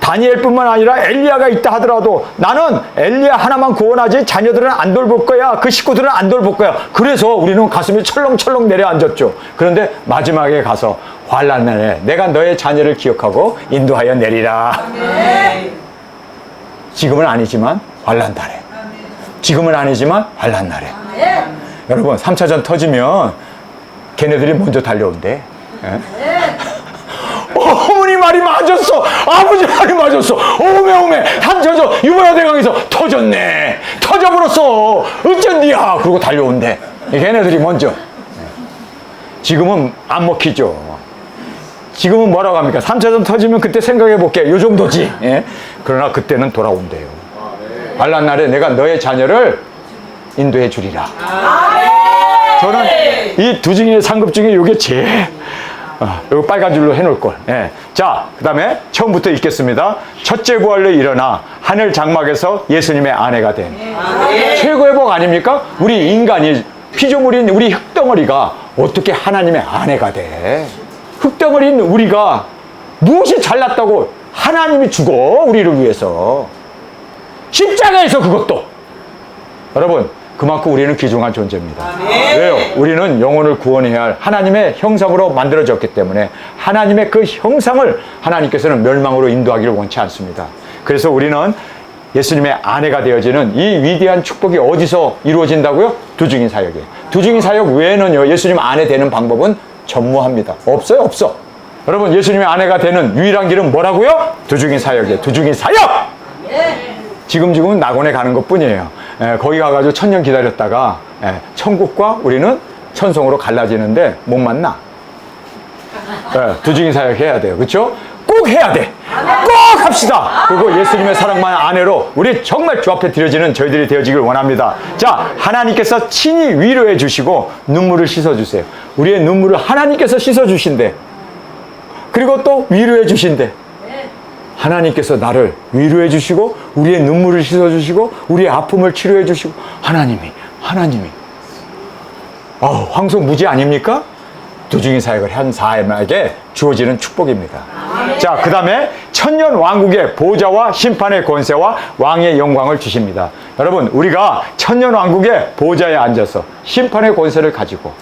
다니엘뿐만 아니라 엘리야가 있다 하더라도 나는 엘리야 하나만 구원하지 자녀들은 안 돌볼 거야. 그 식구들은 안 돌볼 거야. 그래서 우리는 가슴이 철렁철렁 내려앉았죠. 그런데 마지막에 가서 환난 날에 내가 너의 자녀를 기억하고 인도하여 내리라. 지금은 아니지만 환난 날에. 지금은 아니지만 환난 날에. 여러분, 3차전 터지면 걔네들이 먼저 달려온대. 어머니 말이 맞았어. 아버지 말이 맞았어. 오메 한쳐서 유보야대강에서 터졌네. 터져버렸어. 어쩐디야. 그러고 달려온대. 걔네들이 먼저. 지금은 안 먹히죠. 지금은 뭐라고 합니까? 3차전 터지면 그때 생각해 볼게. 요 정도지. 그러나 그때는 돌아온대요. 환난 날에 내가 너의 자녀를 인도해 주리라. 저는 이 두 증인의 상급 중에 이게 제일 이거 빨간 줄로 해놓을 걸. 자, 그 다음에 처음부터 읽겠습니다. 첫째 부활로 일어나 하늘 장막에서 예수님의 아내가 된. 최고의 복 아닙니까? 우리 인간이 피조물인 우리 흙덩어리가 어떻게 하나님의 아내가 돼? 흙덩어리인 우리가 무엇이 잘났다고 하나님이 죽어 우리를 위해서. 십자가에서 그것도. 여러분, 그만큼 우리는 귀중한 존재입니다. 왜요? 우리는 영혼을 구원해야 할 하나님의 형상으로 만들어졌기 때문에 하나님의 그 형상을 하나님께서는 멸망으로 인도하기를 원치 않습니다. 그래서 우리는 예수님의 아내가 되어지는 이 위대한 축복이 어디서 이루어진다고요? 두중인 사역이에요. 두중인 사역 외에는요, 예수님 아내 되는 방법은 전무합니다. 없어요, 없어. 여러분, 예수님의 아내가 되는 유일한 길은 뭐라고요? 두중인 사역이에요. 두중인 사역! 지금은 낙원에 가는 것 뿐이에요. 거기 가가지고 1000년 기다렸다가 천국과 우리는 천성으로 갈라지는데 못 만나. 두중인 사역 해야 돼요. 그렇죠? 꼭 해야 돼. 꼭 합시다. 그리고 예수님의 사랑만 아내로 우리 정말 주 앞에 드려지는 저희들이 되어지길 원합니다. 자, 하나님께서 친히 위로해 주시고 눈물을 씻어 주세요. 우리의 눈물을 하나님께서 씻어 주신대. 그리고 또 위로해 주신대. 하나님께서 나를 위로해 주시고 우리의 눈물을 씻어 주시고 우리의 아픔을 치료해 주시고 하나님이 황송무지 아닙니까? 두중인 사역을 한 사람에게 주어지는 축복입니다. 자, 그 다음에 천년 왕국의 보좌와 심판의 권세와 왕의 영광을 주십니다. 여러분, 우리가 천년 왕국의 보좌에 앉아서 심판의 권세를 가지고,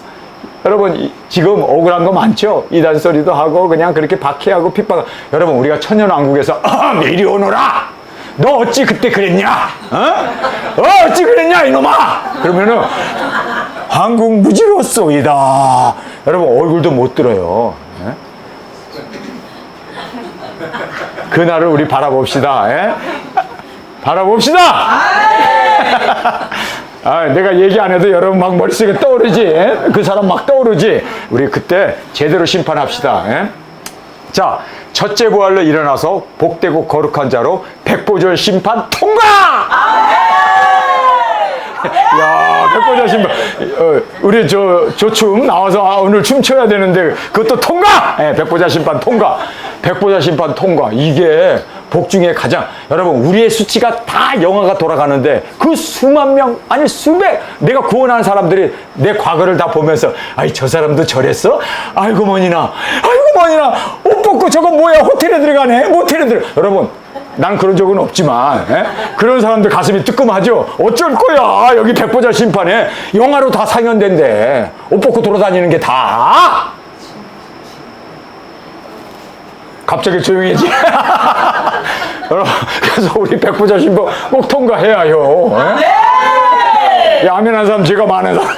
여러분 지금 억울한 거 많죠? 이단 소리도 하고 그냥 그렇게 박해하고 핍박. 여러분, 우리가 천년 왕국에서 이리 오너라. 너 어찌 그때 그랬냐? 어찌 그랬냐 이놈아? 그러면은 한국 무지로소이다. 여러분 얼굴도 못 들어요. 그날을 우리 바라봅시다. 바라봅시다. 내가 얘기 안 해도 여러분 막 머릿속에 떠오르지. 그 사람 막 떠오르지. 우리 그때 제대로 심판합시다. 자, 첫째 부활로 일어나서 복되고 거룩한 자로 백보절 심판 통과! 야, 백보절 심판. 우리 조춤 나와서 오늘 춤춰야 되는데 그것도 통과! 백보절 심판 통과. 백보절 심판 통과. 이게 복 중에 가장, 여러분 우리의 수치가 다 영화가 돌아가는데 그 수만 명, 아니 수백, 내가 구원한 사람들이 내 과거를 다 보면서 아이 저 사람도 저랬어? 아이고 뭐니나 옷 벗고 저거 뭐야 호텔에 들어가네 모텔에 들어. 여러분 난 그런 적은 없지만 그런 사람들 가슴이 뜨끔하죠. 어쩔 거야, 여기 백보자 심판에 영화로 다 상연된대. 옷 벗고 돌아다니는 게 다. 갑자기 조용해지. 여러분, 그래서 우리 백보자 심판 꼭 통과해야 해요. 아멘한 사람 제가 많은 사람.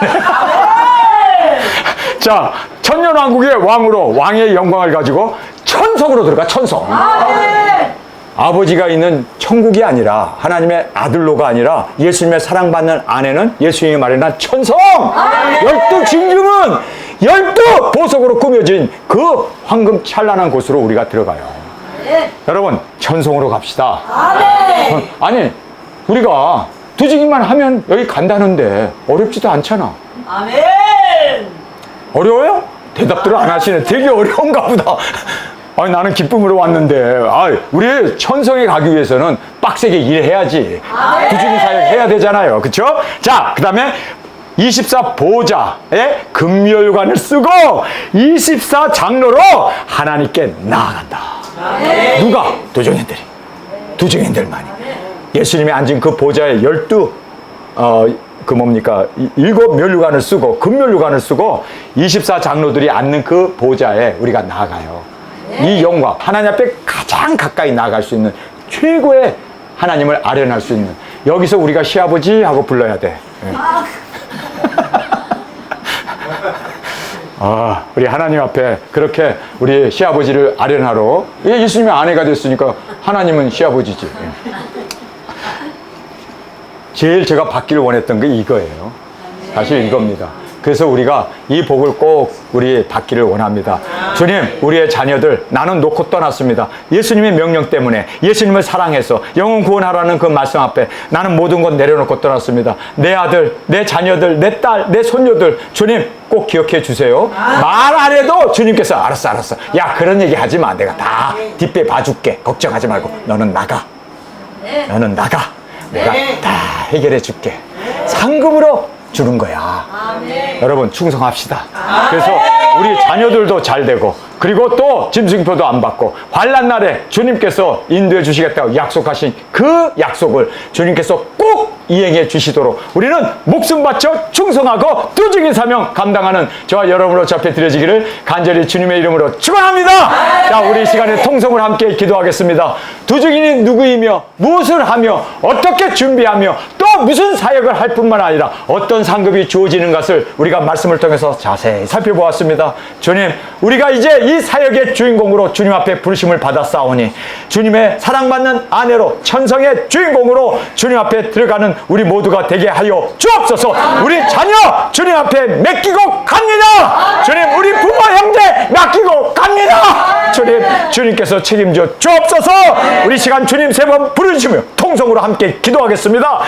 자, 천년왕국의 왕으로 왕의 영광을 가지고 천성으로 들어가. 천성. 아버지가 있는 천국이 아니라 하나님의 아들로가 아니라 예수님의 사랑받는 아내는 예수님이 마련한 천성. 12진중은 12보석으로 꾸며진 그 황금 찬란한 곳으로 우리가 들어가요. 여러분 천성으로 갑시다. 아니 우리가 두증이만 하면 여기 간다는데 어렵지도 않잖아. 아멘. 어려워요? 대답들을 안 하시네. 되게 어려운가 보다. 아니 나는 기쁨으로 왔는데. 우리 천성에 가기 위해서는 빡세게 일해야지. 두증이 사역해야 되잖아요. 그쵸? 자, 그 다음에 24보좌에 금멸관을 쓰고 24장로로 하나님께 나아간다. 누가? 두증인들만이. 예수님이 앉은 그 보좌에 7면류관을 쓰고 금면류관을 쓰고 24장로들이 앉는 그 보좌에 우리가 나아가요. 이 영광, 하나님 앞에 가장 가까이 나아갈 수 있는 최고의 하나님을 아련할 수 있는, 여기서 우리가 시아버지 하고 불러야 돼. 우리 하나님 앞에 그렇게 우리 시아버지를 아련하러, 예수님의 아내가 됐으니까 하나님은 시아버지지. 제일 제가 받기를 원했던 게 이거예요. 사실 이겁니다. 그래서 우리가 이 복을 꼭 우리 받기를 원합니다. 주님, 우리의 자녀들 나는 놓고 떠났습니다. 예수님의 명령 때문에, 예수님을 사랑해서 영혼 구원하라는 그 말씀 앞에 나는 모든 것 내려놓고 떠났습니다. 내 아들, 내 자녀들, 내 딸, 내 손녀들 주님 꼭 기억해 주세요. 말 안 해도 주님께서 알았어. 야, 그런 얘기 하지 마. 내가 다 뒷배 봐줄게. 걱정하지 말고 너는 나가. 내가 다 해결해 줄게. 상급으로 주는 거야. 여러분 충성합시다. 그래서 우리 자녀들도 잘 되고 그리고 또 짐승표도 안 받고 환난 날에 주님께서 인도해 주시겠다고 약속하신 그 약속을 주님께서 꼭 이행해 주시도록 우리는 목숨 바쳐 충성하고 두 증인 사명 감당하는 저와 여러분으로 접해 드려지기를 간절히 주님의 이름으로 축원합니다. 자, 우리 이 시간에 통성을 함께 기도하겠습니다. 두 증인이 누구이며 무엇을 하며 어떻게 준비하며 또 무슨 사역을 할 뿐만 아니라 어떤 상급이 주어지는 것을 우리가 말씀을 통해서 자세히 살펴보았습니다. 주님, 우리가 이제 이 사역의 주인공으로 주님 앞에 부르심을 받았사오니 주님의 사랑받는 아내로 천성의 주인공으로 주님 앞에 들어가는 우리 모두가 되게 하여 주옵소서. 우리 자녀 주님 앞에 맡기고 갑니다. 주님, 우리 부모 형제 맡기고 갑니다. 주님, 주님께서 책임져 주옵소서. 우리 시간 주님 세 번 부르시며 통성으로 함께 기도하겠습니다.